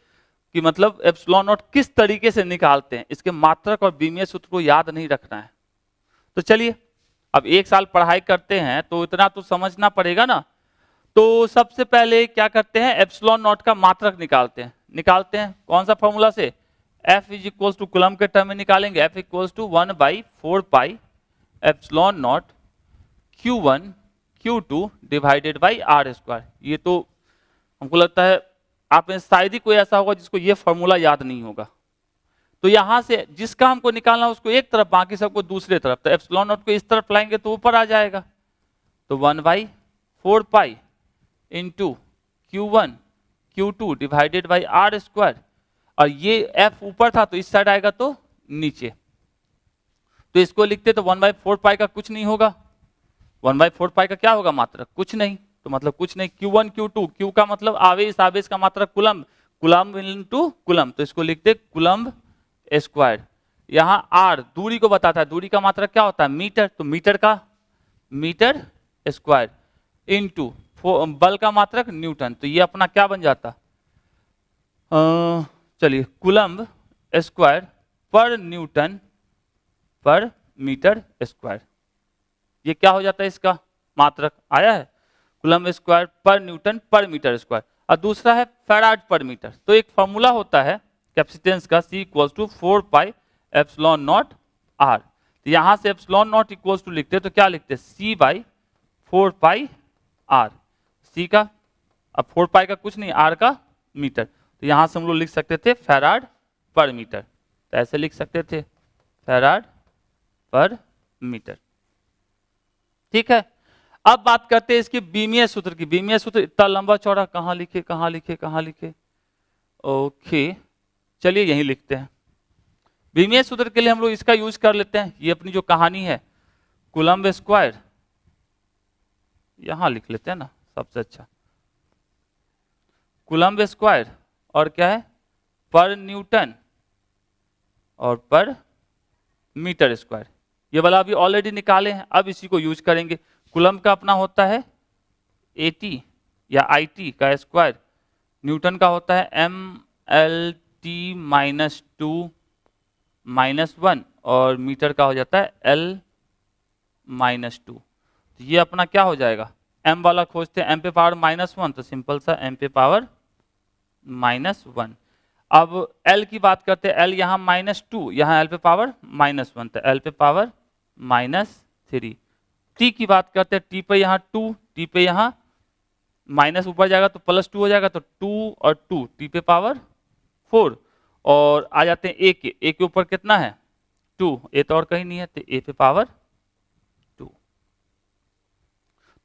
कि मतलब ε0 किस तरीके से निकालते हैं, इसके मात्रक और विमीय सूत्र को याद नहीं रखना है। तो चलिए, अब 1 साल पढ़ाई करते हैं तो इतना तो समझना पड़ेगा ना। तो सबसे पहले क्या करते हैं, ε0 का मात्रक निकालते हैं। कौन सा फॉर्मूला से, F = कूलम्ब के टर्म में निकालेंगे। F = 1/4π ε0 Q1 Q2 / R²। ये तो हमको लगता है आप में शायद ही कोई ऐसा होगा जिसको ये फॉर्मूला याद नहीं होगा। तो यहां से जिसका हमको निकालना उसको एक तरफ, बाकी सबको दूसरे तरफ। तो ε0 को इस तरफ लाएंगे तो ऊपर आ जाएगा। तो 1/4π × Q1 Q2 / R², और ये F ऊपर था तो इस साइड आएगा तो नीचे। तो इसको लिखते तो 1/4π का कुछ नहीं होगा, 1/4π का क्या होगा मात्रक, कुछ नहीं। तो मतलब कुछ नहीं, Q1 Q2, Q का मतलब आवेश, आवेश का मात्रक कूलम्ब, कूलम्ब × कूलम्ब, तो इसको लिखते कूलम्ब स्क्वायर। यहाँ R दूरी को बताता है, दूरी का मात्रक क्या होता है, मीटर, तो मीटर का मीटर स्क्वायर × बल का मात्रक न्यूटन। तो ये अपना क्या बन जाता, चलिए कूलम्ब स्क्वायर पर न्यूटन पर मीटर स्क्वायर। ये क्या हो जाता है, इसका मात्रक आया है, कूलम्ब स्क्वायर पर न्यूटन पर मीटर स्क्वायर। और दूसरा है फैराड पर मीटर। तो एक फॉर्मूला होता है कैपेसिटेंस का, C equals to 4 pi epsilon nought R। तो यहां से एप्सिलॉन नॉट इक्वल्स टू लिखते हैं तो क्या लिखते हैं, C by 4 pi R। C का अब 4 पाई का कुछ नहीं, R का मीटर, तो यहां से हम लोग लिख सकते थे फैराड पर मीटर। तो ऐसे लिख सकते थे फैराड पर मीटर। ठीक है, अब बात करते हैं इसके बीमीय सूत्र की। बीमीय सूत्र इतना लंबा चौड़ा कहां लिखे कहां लिखे कहां लिखे, ओके चलिए यहीं लिखते हैं। बीमीय सूत्र के लिए हम लोग इसका यूज कर लेते हैं। ये अपनी जो कहानी है कूलम्ब स्क्वायर, यहां लिख लेते हैं ना सबसे अच्छा, कूलम्ब स्क्वायर और क्या है पर न्यूटन और पर मीटर स्क्वायर। ये वाला अभी ऑलरेडी निकाले हैं, अब इसी को यूज करेंगे। कूलम्ब का अपना होता है AT या IT का स्क्वायर, न्यूटन का होता है MLT माइनस 2 माइनस 1 और मीटर का हो जाता है L माइनस 2। तो ये अपना क्या हो जाएगा, m वाला खोजते हैं m पे पावर -1, तो सिंपल सा m पे पावर -1। अब L की बात करते हैं, L यहाँ -2, यहाँ L पे पावर -1, तो L पे पावर -3। T की बात करते हैं, T पे यहाँ 2, T पे यहाँ माइनस ऊपर जाएगा तो +2 हो जाएगा, तो 2 और 2 T पे पावर 4। और आ जाते हैं A के ऊपर कितना है 2, A तो और कहीं नहीं है, तो A पे पावर 2।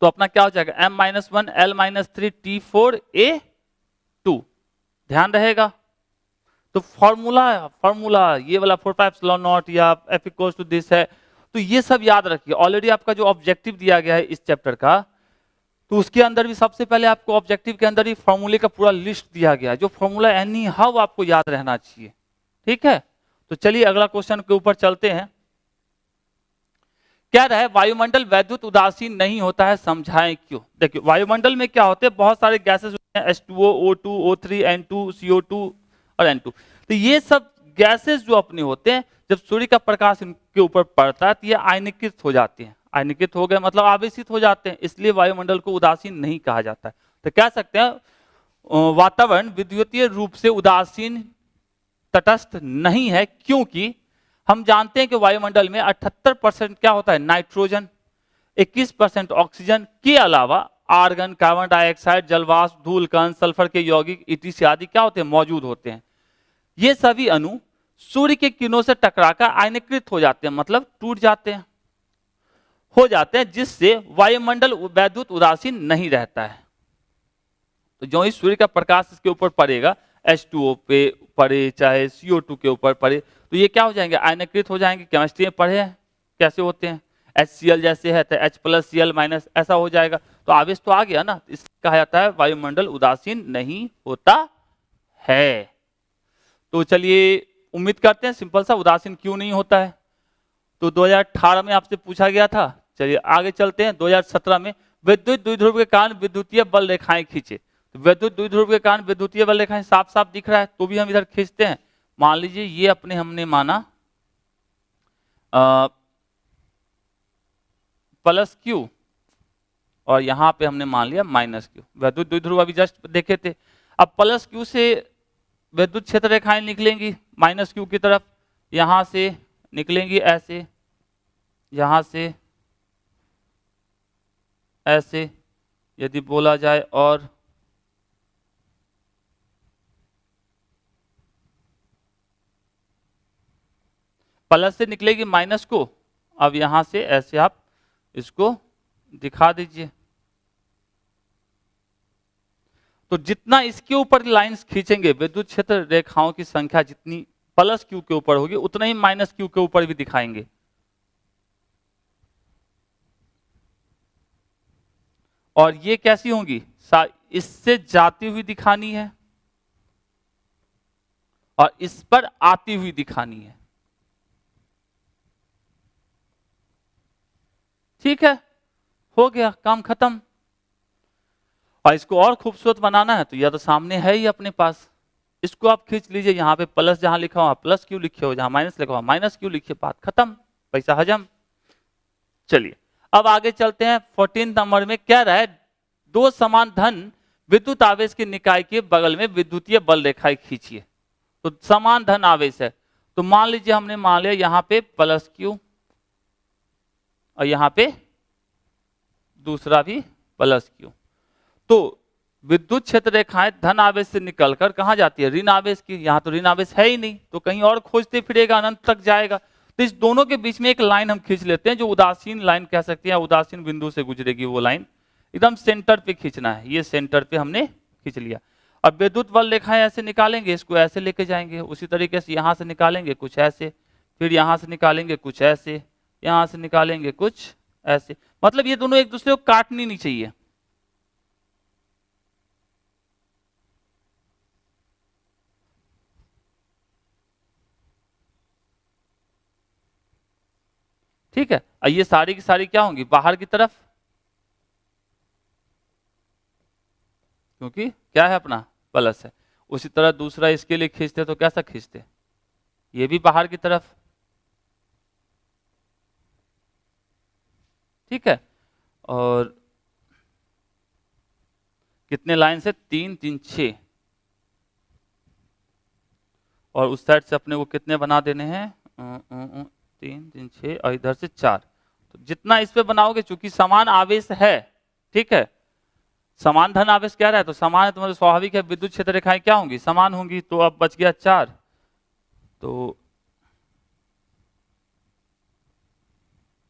तो अपना क्या हो जाएगा m-1 L-3 T4 A2, ध्यान रहेगा। तो फॉर्मूला ये वाला 4 पाई एप्सिलॉन नॉट या F इक्वल्स टू दिस है, तो ये सब याद रखिए। ऑलरेडी आपका जो ऑब्जेक्टिव दिया गया है इस चैप्टर का, तो उसके अंदर भी सबसे पहले आपको ऑब्जेक्टिव के अंदर ही फॉर्मूले का पूरा लिस्ट दिया गया है, जो फॉर्मूला एनी हाउ आपको याद रहना चाहिए। ठीक है, तो चलिए अगला क्वेश्चन के ऊपर चलते हैं। क्या रहा है, वायुमंडल वैद्युत उदासीन नहीं होता है, समझाएं क्यों। देखिए वायुमंडल में क्या होते हैं, बहुत सारे गैसेस होते हैं, H2O, O2, O3, N2, CO2 और N2। तो ये सब गैसेस जो अपने होते हैं, जब सूर्य का प्रकाश इनके ऊपर पड़ता है तो ये आयनीकृत हो जाते हैं। आयनीकृत हो गए मतलब आवेशित हो जाते हैं, इसलिए वायुमंडल को उदासीन नहीं कहा जाता है। तो कह सकते हैं वातावरण विद्युतीय रूप से उदासीन तटस्थ नहीं है, क्योंकि हम जानते हैं कि वायुमंडल में 78% क्या होता है नाइट्रोजन, 21% ऑक्सीजन के अलावा आर्गन, कार्बन डाइऑक्साइड, जलवाष्प, धूल कण, सल्फर के यौगिक ETC आदि क्या होते हैं मौजूद होते हैं। ये सभी अणु सूर्य के किरणों से टकराकर आयनीकृत हो जाते हैं, मतलब टूट जाते हैं, हो जाते हैं, जिससे वायुमंडल वैद्युत उदासीन नहीं रहता है। तो जो ही सूर्य का प्रकाश इसके ऊपर पड़ेगा, H2O पे पड़े चाहे CO2 के ऊपर पड़े, तो ये क्या हो जाएंगे आयनीकृत हो जाएंगे। केमिस्ट्री में पढ़े हैं कैसे होते हैं, HCl जैसे है तो H+Cl- ऐसा हो जाएगा। तो आवेश तो आ गया ना, इससे कहा जाता है वायुमंडल उदासीन नहीं होता है। तो चलिए उम्मीद करते हैं सिंपल सा उदासीन क्यों नहीं होता है। तो 2018 में आपसे पूछा गया था। चलिए आगे चलते हैं। 2017 में विद्युत द्विध्रुव के कारण विद्युतीय बल रेखाएं खींचे। तो विद्युत द्विध्रुव के कारण विद्युतीय बल रेखाएं साफ साफ दिख रहा है, तो भी हम इधर खींचते हैं। मान लीजिए ये अपने हमने माना +Q और यहां पे हमने मान लिया -Q। विद्युत द्विध्रुव अभी जस्ट देखे थे। अब +Q से विद्युत क्षेत्र रेखाएं निकलेंगी -Q की तरफ, यहां से निकलेंगी ऐसे, यहां से ऐसे यदि बोला जाए, और प्लस से निकलेगी माइनस को। अब यहां से ऐसे आप इसको दिखा दीजिए। तो जितना इसके ऊपर लाइंस खींचेंगे विद्युत क्षेत्र रेखाओं की संख्या जितनी +Q के ऊपर होगी, उतना ही -Q के ऊपर भी दिखाएंगे। और ये कैसी होंगी, इससे जाती हुई दिखानी है और इस पर आती हुई दिखानी है। ठीक है, हो गया काम खत्म। और इसको और खूबसूरत बनाना है तो यह तो सामने है ही अपने पास, इसको आप खींच लीजिए। यहाँ पे प्लस जहां लिखा हुआ +Q लिखे हो, जहां माइनस लिखा हुआ -Q लिखिए, बात खत्म, पैसा हजम। चलिए अब आगे चलते हैं। 14 नंबर में क्या रहा है, दो समान धन विद्युत आवेश के निकाय के बगल में विद्युतीय बल रेखाएं खींचिए। तो समान धन आवेश है, तो मान लीजिए हमने मान लिया यहां पे प्लस क्यू और यहां पे दूसरा भी प्लस क्यू। तो विद्युत क्षेत्र रेखाएं धन आवेश से निकलकर कहां जाती है, ऋण आवेश की। यहां तो ऋण आवेश है ही नहीं, तो कहीं और खोजते फिरेगा, अनंत तक जाएगा। तो इस दोनों के बीच में एक लाइन हम खींच लेते हैं, जो उदासीन लाइन कह सकते हैं, उदासीन बिंदु से गुजरेगी वो लाइन, एकदम सेंटर पे खींचना है। ये सेंटर पे हमने खींच लिया। अब विद्युत बल रेखाएं ऐसे निकालेंगे, इसको ऐसे लेके जाएंगे, उसी तरीके से यहां से निकालेंगे कुछ ऐसे, फिर यहां से निकालेंगे कुछ ऐसे, यहां से निकालेंगे कुछ ऐसे। मतलब ये दोनों एक दूसरे को काटनी नहीं चाहिए। ठीक है, और ये सारी की सारी क्या होंगी, बाहर की तरफ, क्योंकि क्या है अपना प्लस है। उसी तरह दूसरा इसके लिए खींचते तो कैसा खींचते, ये भी बाहर की तरफ। ठीक है, और कितने लाइन से, 3 3 6, और उस साइड से अपने को कितने बना देने हैं, 3 3 6, और इधर से 4। तो जितना इस पे बनाओगे, चूंकि समान आवेश है, ठीक है, समान धन आवेश क्या रहा है, तो समान है, तुम्हारे स्वाभाविक है विद्युत क्षेत्र रेखाएं क्या होंगी, समान होंगी। तो अब बच गया 4, तो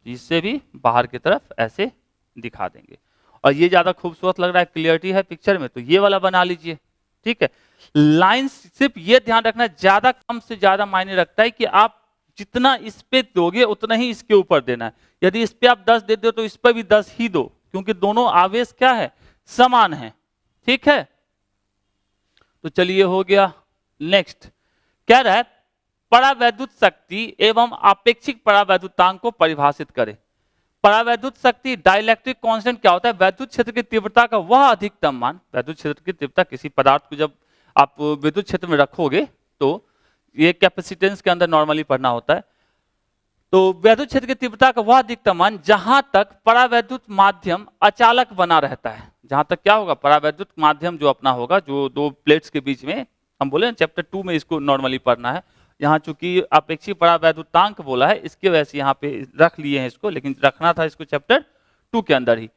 इससे भी बाहर की तरफ ऐसे दिखा देंगे। और ये ज्यादा खूबसूरत लग रहा है, क्लियरिटी है पिक्चर में, तो ये वाला बना लीजिए। ठीक है, लाइन सिर्फ ये ध्यान रखना, ज्यादा कम से ज्यादा मायने रखता है कि आप जितना इस पे दोगे उतना ही इसके ऊपर देना है। यदि इस पे आप 10 देते हो तो इस पर भी 10 ही दो, क्योंकि दोनों आवेश क्या है, समान है। ठीक है, तो चलिए हो गया। नेक्स्ट क्या रहा है, परावैद्युत शक्ति एवं आपेक्षिक परावैद्युतांक को परिभाषित करें। परावैद्युत शक्ति, डाइलेक्ट्रिक कांस्टेंट क्या होता है, वैद्युत क्षेत्र की तीव्रता का वह अधिकतम मान। वैद्युत क्षेत्र की तीव्रता, किसी पदार्थ को जब आप विद्युत क्षेत्र में रखोगे, तो ये कैपेसिटेंस के अंदर नॉर्मली पढ़ना होता है। तो वैद्युत क्षेत्र की तीव्रता का वह अधिकतम मान जहां तक परावैद्युत माध्यम अचालक बना रहता है। जहां तक क्या होगा, परावैद्युत माध्यम जो अपना होगा, जो दो प्लेट्स के बीच में, हम बोले चैप्टर 2 में इसको नॉर्मली पढ़ना है। यहाँ चूंकि अपेक्षिक परावैद्युतांक बोला है, इसके वजह से यहाँ पे रख लिए हैं इसको, लेकिन रखना था इसको चैप्टर 2 के अंदर ही।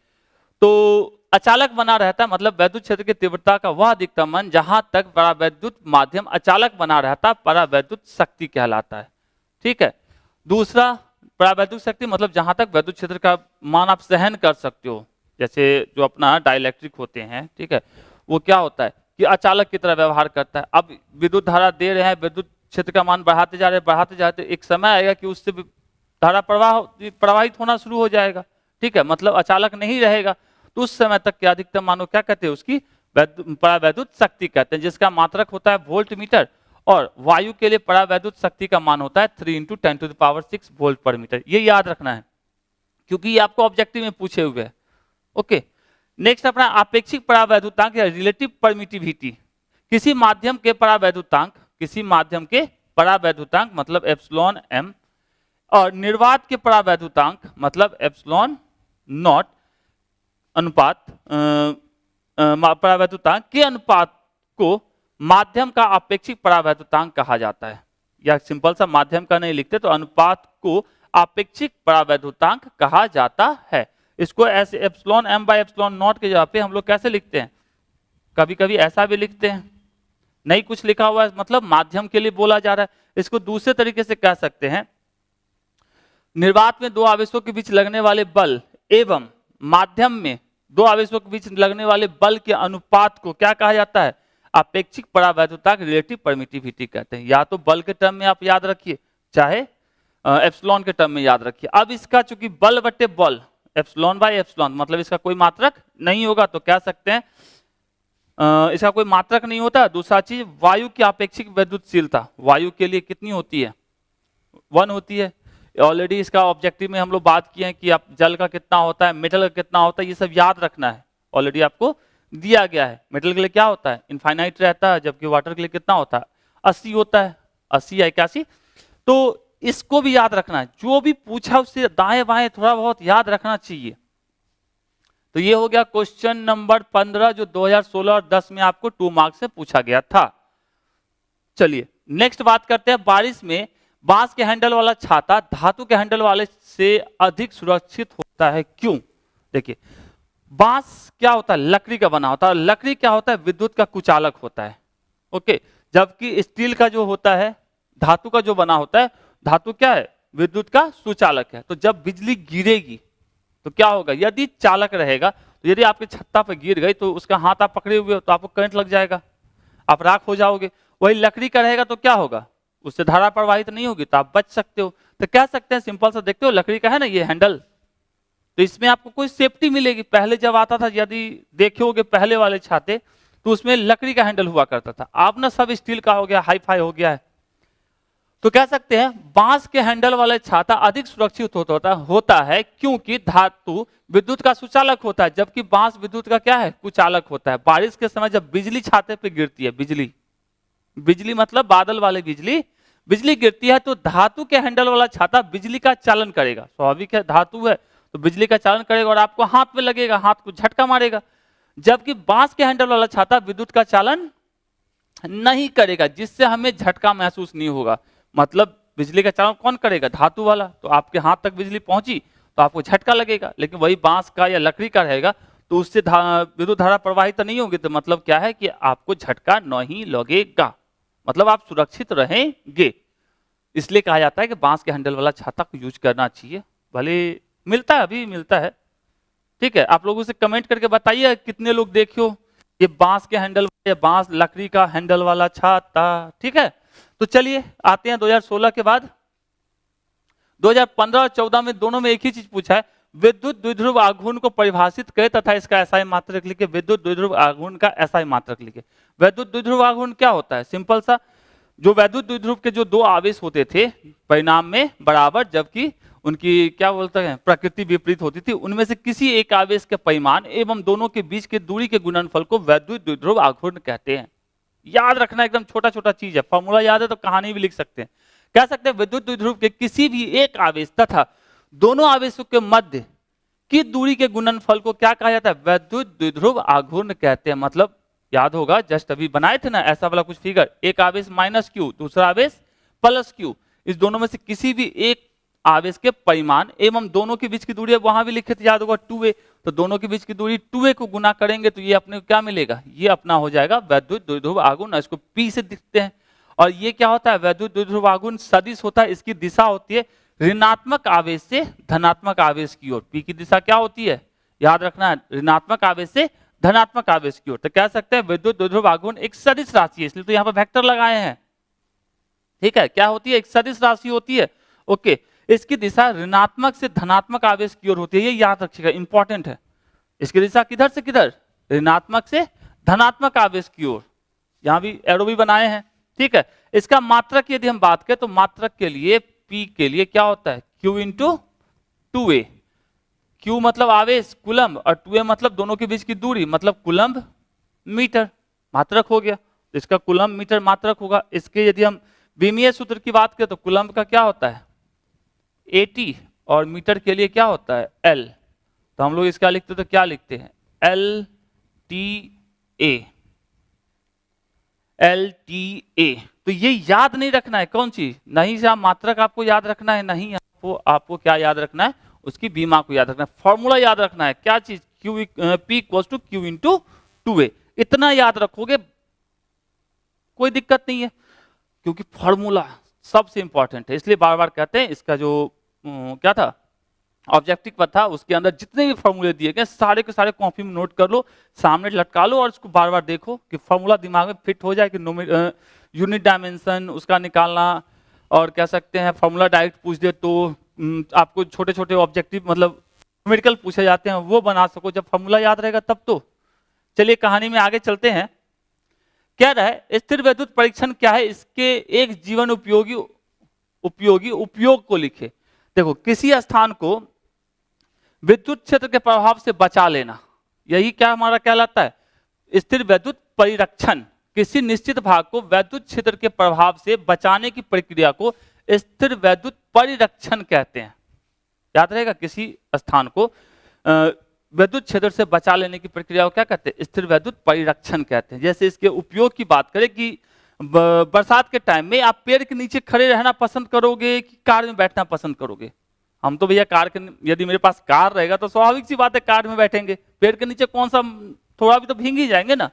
तो अचालक बना रहता है, मतलब वैद्युत क्षेत्र की तीव्रता का वह अधिकतम मान जहां तक परावैद्युत माध्यम अचालक बना रहता है, परावैद्युत शक्ति कहलाता है। ठीक है, दूसरा परावैद्युत शक्ति मतलब जहां तक वैद्युत क्षेत्र का मान आप सहन कर सकते हो, जैसे जो अपना डाइलेक्ट्रिक होते हैं। ठीक है, वो क्या होता है कि अचालक की तरह व्यवहार करता है। अब विद्युत धारा दे रहे हैं, विद्युत क्षेत्र का मान बढ़ाते जा रहे हैं, बढ़ाते जाते, एक समय आएगा कि उससे धारा प्रवाहित होना शुरू हो जाएगा। ठीक है, मतलब अचालक नहीं रहेगा। तो उस समय तक के अधिकतम मान को क्या कहते हैं, उसकी परावैद्युत शक्ति कहते हैं, जिसका मात्रक होता है वोल्ट मीटर। और वायु के लिए परावैद्युत शक्ति का मान होता है 3 × 10⁶ वोल्ट पर मीटर। ये याद रखना है, क्योंकि ये आपको ऑब्जेक्टिव में पूछे हुए हैं। ओके, नेक्स्ट अपना आपेक्षिक परावैद्युतांक या रिलेटिव परमिटिविटी। किसी माध्यम के परावैद्युतांक, किसी माध्यम के परावैद्युतांक मतलब एप्सिलॉन m, और निर्वात के परावैद्युतांक मतलब एप्सिलॉन नॉट अनुपात, परावैद्युतांक के अनुपात को माध्यम का आपेक्षिक परावैद्युतांक कहा जाता है। या सिंपल सा माध्यम का नहीं लिखते तो अनुपात को आपेक्षिक परावैद्युतांक कहा जाता है। इसको ऐसे एप्सिलॉन m/एप्सिलॉन नॉट के जगह पे हम लोग कैसे लिखते हैं, कभी कभी ऐसा भी लिखते हैं, नहीं कुछ लिखा हुआ है मतलब माध्यम के लिए बोला जा रहा है। इसको दूसरे तरीके से कह सकते हैं, निर्वात में दो आवेशों के बीच लगने वाले बल एवं माध्यम में दो आवेशों के बीच लगने वाले बल के अनुपात को क्या कहा जाता है, आपेक्षिक परावैद्युतांक, रिलेटिव परमिटिविटी कहते हैं। या तो बल के टर्म में आप याद रखिए, चाहे एप्सिलॉन के टर्म में याद रखिए। अब इसका चूंकि बल बटे बल, एप्सिलॉन/एप्सिलॉन, मतलब इसका कोई मात्रक नहीं होगा, तो कह सकते हैं इसका कोई मात्रक नहीं होता। दूसरा चीज, वायु की आपेक्षिक विद्युतशीलता वायु के लिए कितनी होती है, 1 होती है। ऑलरेडी इसका ऑब्जेक्टिव में हम लोग बात किए हैं कि आप जल का कितना होता है, मेटल का कितना होता है, ये सब याद रखना है, ऑलरेडी आपको दिया गया है। मेटल के लिए क्या होता है, इनफाइनाइट रहता है, जबकि वाटर के लिए कितना होता है, 80 होता है, 80 या 81। तो इसको भी याद रखना है, जो भी पूछा उससे दाएं बाएं थोड़ा बहुत याद रखना चाहिए। तो ये हो गया क्वेश्चन नंबर 15 जो 2016 और 10 में आपको 2 मार्क्स से पूछा गया था। चलिए नेक्स्ट बात करते हैं, बारिश में बांस के हैंडल वाला छाता धातु के हैंडल वाले से अधिक सुरक्षित होता है, क्यों? देखिए बांस क्या होता है, लकड़ी का बना होता है, लकड़ी क्या होता है, विद्युत का कुचालक होता है। ओके, जबकि स्टील का जो होता है, धातु का जो बना होता है, धातु क्या है, विद्युत का सुचालक है। तो जब बिजली गिरेगी तो क्या होगा, यदि चालक रहेगा तो यदि आपके छत्ता पर गिर गई तो उसका हाथ आप पकड़े हुए हो तो आपको करंट लग जाएगा, आप राख हो जाओगे। वही लकड़ी का रहेगा तो क्या होगा, उससे धारा प्रवाहित नहीं होगी तो आप बच सकते हो। तो कह सकते हैं सिंपल सा, देखते हो लकड़ी का है ना ये हैंडल, तो इसमें आपको कोई सेफ्टी मिलेगी। पहले जब आता था, यदि देखे होगे पहले वाले छाते, तो उसमें लकड़ी का हैंडल हुआ करता था। आप ना सब स्टील का हो गया, हाई फाई हो गया है। तो कह सकते हैं बांस के हैंडल वाले छाता अधिक सुरक्षित होता है क्योंकि धातु विद्युत का सुचालक होता है, जबकि बांस विद्युत का क्या है, कुचालक होता है। बारिश के समय जब बिजली छाते पे गिरती है, बिजली मतलब बादल वाले बिजली गिरती है, तो धातु के हैंडल वाला छाता बिजली का चालन करेगा। स्वाभाविक है, धातु है तो बिजली का चालन करेगा और आपको हाथ में लगेगा, हाथ को झटका मारेगा। जबकि बांस के हैंडल वाला छाता विद्युत का चालन नहीं करेगा, जिससे हमें झटका महसूस नहीं होगा। मतलब बिजली का चालन कौन करेगा, धातु वाला। तो आपके हाथ तक बिजली पहुंची तो आपको झटका लगेगा, लेकिन वही बांस का या लकड़ी का रहेगा तो उससे विद्युत धारा प्रवाहित तो नहीं होगी। तो मतलब क्या है कि आपको झटका नहीं लगेगा, मतलब आप सुरक्षित रहेंगे। इसलिए कहा जाता है कि बांस के हैंडल वाला छाता को यूज करना चाहिए। भले मिलता है, अभी मिलता है, ठीक है। आप लोगों से कमेंट करके बताइए कितने लोग देखे हो ये बांस के हैंडल या बांस लकड़ी का हैंडल वाला छाता, ठीक है। तो चलिए आते हैं 2016 के बाद। 2015 और 14 में दोनों में एक ही चीज पूछा है, विद्युत द्विध्रुव आघूर्ण को परिभाषित करे तथा इसका एसआई मात्रक लिखे। विद्युत द्विध्रुव आघूर्ण का एसआई मात्रक लिखे। विद्युत द्विध्रुव आघूर्ण क्या होता है, सिंपल सा, जो विद्युत द्विध्रुव के जो दो आवेश होते थे परिणाम में बराबर, जबकि उनकी क्या बोलते हैं प्रकृति विपरीत होती थी, उनमें से किसी एक आवेश के परिमाण एवं दोनों के बीच की दूरी के गुणनफल को विद्युत द्विध्रुव आघूर्ण कहते हैं। याद रखना, एकदम छोटा छोटा चीज है, फॉर्मूला याद है तो कहानी भी लिख सकते हैं। कह सकते हैं विद्युत द्विध्रुव के किसी भी एक आवेश तथा दोनों आवेशों के मध्य की दूरी के गुणनफल को क्या कहा जाता है, विद्युत द्विध्रुव आघूर्ण कहते हैं। मतलब याद होगा, जस्ट अभी बनाए थे ना ऐसा वाला कुछ फिगर, एक आवेश माइनस क्यू, दूसरा आवेश प्लस क्यू, इस दोनों में से किसी भी एक आवेश के परिमाण एवं दोनों के बीच की दूरी, वहां भी लिखे थे याद होगा 2a, तो दोनों के बीच की दूरी 2a को गुना करेंगे तो ये अपने को क्या मिलेगा, ये अपना हो जाएगा विद्युत द्विध्रुव आघूर्ण। इसको P से दिखते हैं। और ये क्या होता है, विद्युत द्विध्रुव आघूर्ण सदिश होता है, इसकी दिशा होती है ऋणात्मक आवेश से धनात्मक आवेश की ओर। P की दिशा क्या होती है, याद रखना है, ऋणात्मक आवेश से धनात्मक आवेश की ओर। तो कह सकते हैं विद्युत द्विध्रुव आघूर्ण एक सदिश राशि है, इसलिए तो यहाँ पर वेक्टर लगाए हैं, ठीक है। क्या होती है, एक सदिश राशि होती है, ओके। इसकी दिशा ऋणात्मक से धनात्मक आवेश की ओर होती है, ये याद रखिएगा, इंपॉर्टेंट है। इसकी दिशा किधर से किधर, ऋणात्मक से धनात्मक आवेश की ओर। यहां भी एरो भी बनाए हैं, ठीक है। इसका मात्रक यदि हम बात करें तो मात्रक के लिए P के लिए क्या होता है, Q इंटू 2a। Q मतलब आवेश कूलम्ब और 2a मतलब दोनों के बीच की दूरी, मतलब कूलम्ब मीटर, मात्रक हो गया। तो इसका कूलम्ब मीटर मात्रक होगा। इसके यदि हम विमीय सूत्र की बात करें तो कूलम्ब का क्या होता है AT और मीटर के लिए क्या होता है L। तो हम लोग इसका लिखते तो क्या लिखते हैं LTA, LTA। तो ये याद नहीं रखना है, कौन चीज नहीं, से मात्रक आपको याद रखना है, नहीं आपको क्या याद रखना है, उसकी बीमा को याद रखना है, फॉर्मूला याद रखना है, क्या चीज P equals to Q into 2a। इतना याद रखोगे कोई दिक्कत नहीं है, क्योंकि फॉर्मूला सबसे इंपॉर्टेंट है। इसलिए बार बार कहते हैं, इसका जो क्या था ऑब्जेक्टिव पर था, उसके अंदर जितने भी फॉर्मूले दिए गए सारे के सारे कॉपी में नोट कर लो, सामने लटका लो और उसको बार बार देखो कि फॉर्मूला दिमाग में फिट हो जाए कि यूनिट डायमेंशन उसका निकालना, और कह सकते हैं फॉर्मूला डायरेक्ट पूछ दे तो आपको छोटे छोटे ऑब्जेक्टिव मतलब न्यूमेरिकल पूछे जाते हैं वो बना सको, जब फॉर्मूला याद रहेगा तब तो। चलिए कहानी में आगे चलते हैं। क्या रहा है, स्थिर विद्युत परीक्षण क्या है, इसके एक जीवन उपयोगी उपयोग को लिखे। देखो, किसी स्थान को विद्युत क्षेत्र के प्रभाव से बचा लेना, यही क्या हमारा कहलाता है स्थिर विद्युत परिरक्षण। किसी निश्चित भाग को विद्युत क्षेत्र के प्रभाव से बचाने की प्रक्रिया को स्थिर विद्युत परिरक्षण कहते हैं। याद रहेगा, किसी स्थान को विद्युत क्षेत्र से बचा लेने की प्रक्रिया को क्या कहते हैं? स्थिर विद्युत परिरक्षण कहते हैं। जैसे इसके उपयोग की बात करें कि बरसात के टाइम में आप पेड़ के नीचे खड़े रहना पसंद करोगे कि कार में बैठना पसंद करोगे? हम तो भैया कार के, यदि मेरे पास कार रहेगा तो स्वाभाविक सी बात है कार में बैठेंगे, पेड़ के नीचे कौन सा, थोड़ा भी तो भीग ही जाएंगे ना।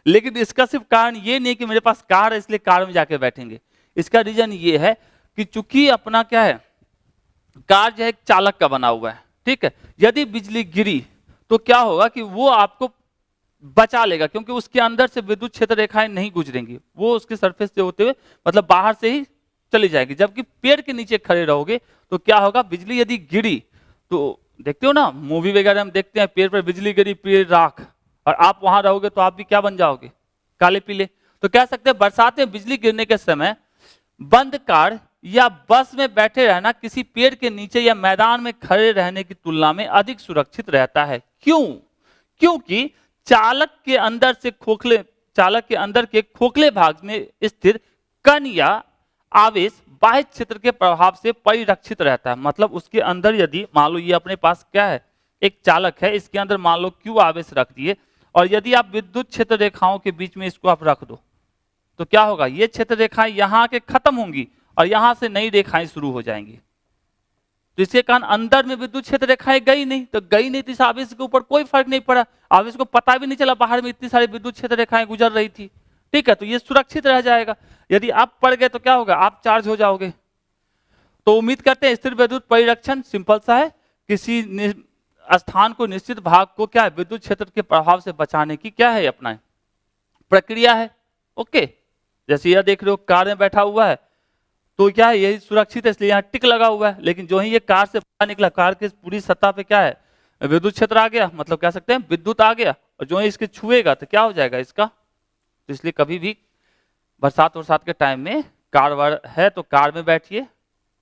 लेकिन इसका सिर्फ कारण ये नहीं कि मेरे पास कार है इसलिए कार में जाके बैठेंगे। इसका रीजन ये है कि चूंकि अपना क्या है, कार जो है एक चालक का बना हुआ है, ठीक है। यदि बिजली गिरी तो क्या होगा कि वो आपको बचा लेगा, क्योंकि उसके अंदर से विद्युत क्षेत्र रेखाएं नहीं गुजरेंगी, वो उसके सरफेस से होते हुए मतलब बाहर से ही चली जाएगी। जबकि पेड़ के नीचे खड़े रहोगे तो क्या होगा, बिजली यदि गिरी तो देखते हो ना मूवी वगैरह हम देखते हैं, पेड़ पर बिजली गिरी पेड़ राख, और आप वहां रहोगे तो आप भी क्या बन जाओगे, काले पीले। तो कह सकते हैं बरसात में बिजली गिरने के समय बंद कार या बस में बैठे रहना किसी पेड़ के नीचे या मैदान में खड़े रहने की तुलना में अधिक सुरक्षित रहता है। क्यों? क्योंकि चालक के अंदर के खोखले भाग में स्थिर कण या आवेश बाह्य क्षेत्र के प्रभाव से परिरक्षित रहता है। मतलब उसके अंदर यदि मान लो ये अपने पास क्या है, एक चालक है, इसके अंदर मान लो Q आवेश रख दिए, और यदि आप विद्युत क्षेत्र रेखाओं के बीच में इसको आप रख दो तो क्या होगा, ये क्षेत्र रेखाएं यहां के खत्म होंगी और यहां से नई रेखाएं शुरू हो जाएंगी। तो इसके कारण अंदर में विद्युत क्षेत्र रेखाएं गई नहीं, तो इस आवेश के ऊपर कोई फर्क नहीं पड़ा, आवेश को पता भी नहीं चला बाहर में इतनी सारी विद्युत क्षेत्र रेखाएं गुजर रही थी, ठीक है। तो ये सुरक्षित रह जाएगा। यदि आप पड़ गए तो क्या होगा, आप चार्ज हो जाओगे। तो उम्मीद करते हैं स्थिर विद्युत परिरक्षण सिंपल सा है, किसी स्थान को निश्चित भाग को क्या है, विद्युत क्षेत्र के प्रभाव से बचाने की क्या है, अपना प्रक्रिया है। ओके, जैसे यह देख रहे हो कार में बैठा हुआ है तो क्या है, यही सुरक्षित है इसलिए यहाँ टिक लगा हुआ है। लेकिन जो ही ये कार से बाहर निकला, कार के पूरी सतह पे क्या है, विद्युत क्षेत्र आ गया, मतलब कह सकते हैं विद्युत आ गया, और जो ही इसके छुएगा तो क्या हो जाएगा इसका। तो इसलिए कभी भी बरसात के टाइम में कार वार है तो कार में बैठिए,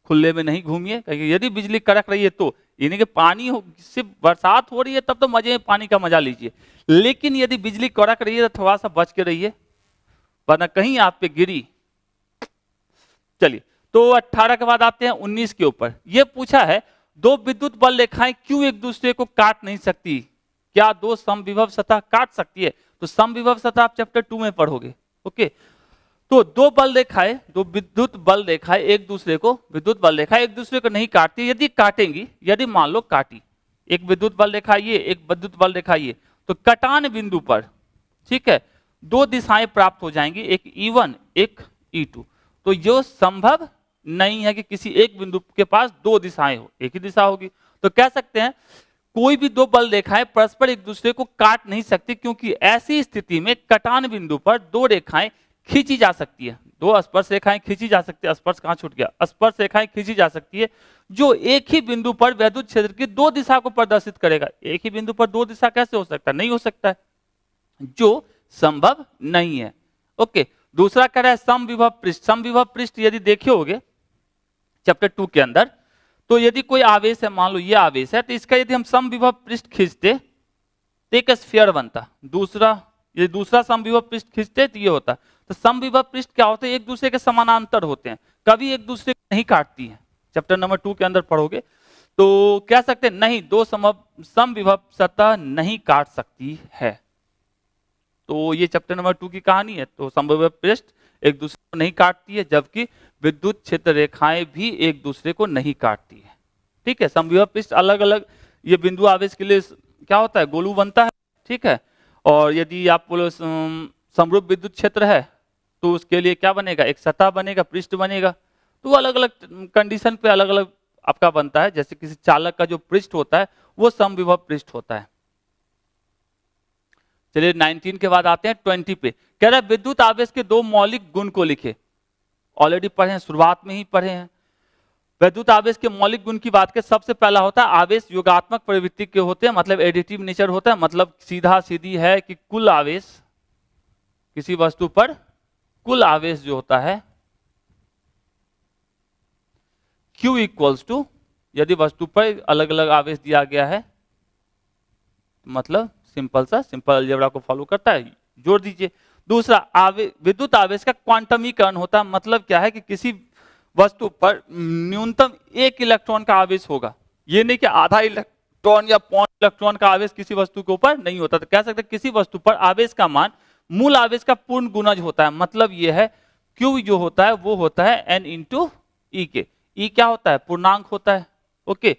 खुले में नहीं घूमिए। क्योंकि यदि बिजली कड़क रही है तो यानी कि पानी सिर्फ बरसात हो रही है तब तो मजे में पानी का मजा लीजिए, लेकिन यदि बिजली कड़क रही है तो थोड़ा सा बच के रहिए, वरना कहीं आप पे गिरी। चलिए, तो 18 के बाद आते हैं 19 के ऊपर। यह पूछा है दो विद्युत बल रेखाएं क्यों एक दूसरे को काट नहीं सकती, क्या दो समविभव सतह काट सकती है? तो समविभव सतह आप चैप्टर 2 में पढ़ोगे। ओके, तो दो विद्युत बल रेखाएं एक दूसरे को नहीं काटती। यदि काटेंगी, यदि मान लो काटी, एक विद्युत बल रेखा ये, एक विद्युत बल रेखा ये, तो कटान बिंदु पर, ठीक है, दो दिशाएं प्राप्त हो जाएंगी, एक E1 एक E2। तो जो संभव नहीं है कि किसी एक बिंदु के पास दो दिशाएं हो, एक ही दिशा होगी। तो कह सकते हैं कोई भी दो बल रेखाएं परस्पर एक दूसरे को काट नहीं सकती, क्योंकि ऐसी स्थिति में कटान बिंदु पर दो रेखाएं खींची जा सकती है, दो स्पर्श रेखाएं खींची जा सकती है, स्पर्श कहां छूट गया, स्पर्श रेखाएं खींची जा सकती है जो एक ही बिंदु पर विद्युत क्षेत्र की दो दिशा को प्रदर्शित करेगा। एक ही बिंदु पर दो दिशा कैसे हो सकता है, नहीं हो सकता है, जो संभव नहीं है। ओके, दूसरा कह रहा है समविभव पृष्ठ। समविभव पृष्ठ यदि देखे होगे चैप्टर 2 के अंदर, तो यदि कोई आवेश है, मान लो ये आवेश है, तो इसका यदि हम समविभव पृष्ठ खींचते तो एक स्फीयर बनता। यदि दूसरा समविभव पृष्ठ खींचते तो ये होता। तो समविभव पृष्ठ क्या होते हैं, एक दूसरे के समानांतर होते हैं, कभी एक दूसरे को नहीं काटती हैं। चैप्टर नंबर 2 के अंदर पढ़ोगे तो कह सकते हैं नहीं, दो समविभव सतह नहीं काट सकती है। तो ये चैप्टर नंबर 2 की कहानी है। तो समविभव पृष्ठ एक दूसरे को नहीं काटती है, जबकि विद्युत क्षेत्र रेखाएं भी एक दूसरे को नहीं काटती है, ठीक है। समविभव पृष्ठ अलग अलग ये बिंदु आवेश के लिए क्या होता है, गोलू बनता है, ठीक है। और यदि आप बोलो समरूप विद्युत क्षेत्र है तो उसके लिए क्या बनेगा, एक सतह बनेगा, पृष्ठ बनेगा। तो अलग अलग कंडीशन पे अलग अलग आपका बनता है। जैसे किसी चालक का जो पृष्ठ होता है वो समविभव पृष्ठ होता है। चलिए 19 के बाद आते हैं 20 पे। कह रहा है विद्युत आवेश के दो मौलिक गुण को लिखे। ऑलरेडी पढ़े हैं, शुरुआत में ही पढ़े हैं। विद्युत आवेश के मौलिक गुण की बात करें, सबसे पहला होता है आवेश योगात्मक प्रवृत्ति के होते हैं, मतलब एडिटिव नेचर होता है। मतलब सीधा सीधी है कि कुल आवेश, किसी वस्तु पर कुल आवेश जो होता है Q इक्वल्स टू, यदि वस्तु पर अलग अलग आवेश दिया गया है, मतलब सिंपल अलजेब्रा को फॉलो करता है, जोड़ दीजिए। दूसरा विद्युत आवेश का क्वांटमीकरण होता है। मतलब क्या है कि किसी वस्तु पर न्यूनतम एक इलेक्ट्रॉन का आवेश होगा, ये नहीं कि आधा इलेक्ट्रॉन या पॉइंट इलेक्ट्रॉन का आवेश किसी वस्तु के ऊपर नहीं होता। तो कह सकते हैं किसी वस्तु पर आवेश का मान मूल आवेश का पूर्ण गुणज होता है। मतलब यह है Q जो होता है वो होता है n इंटू ई के। ई क्या होता है? पूर्णांक होता है। ओके,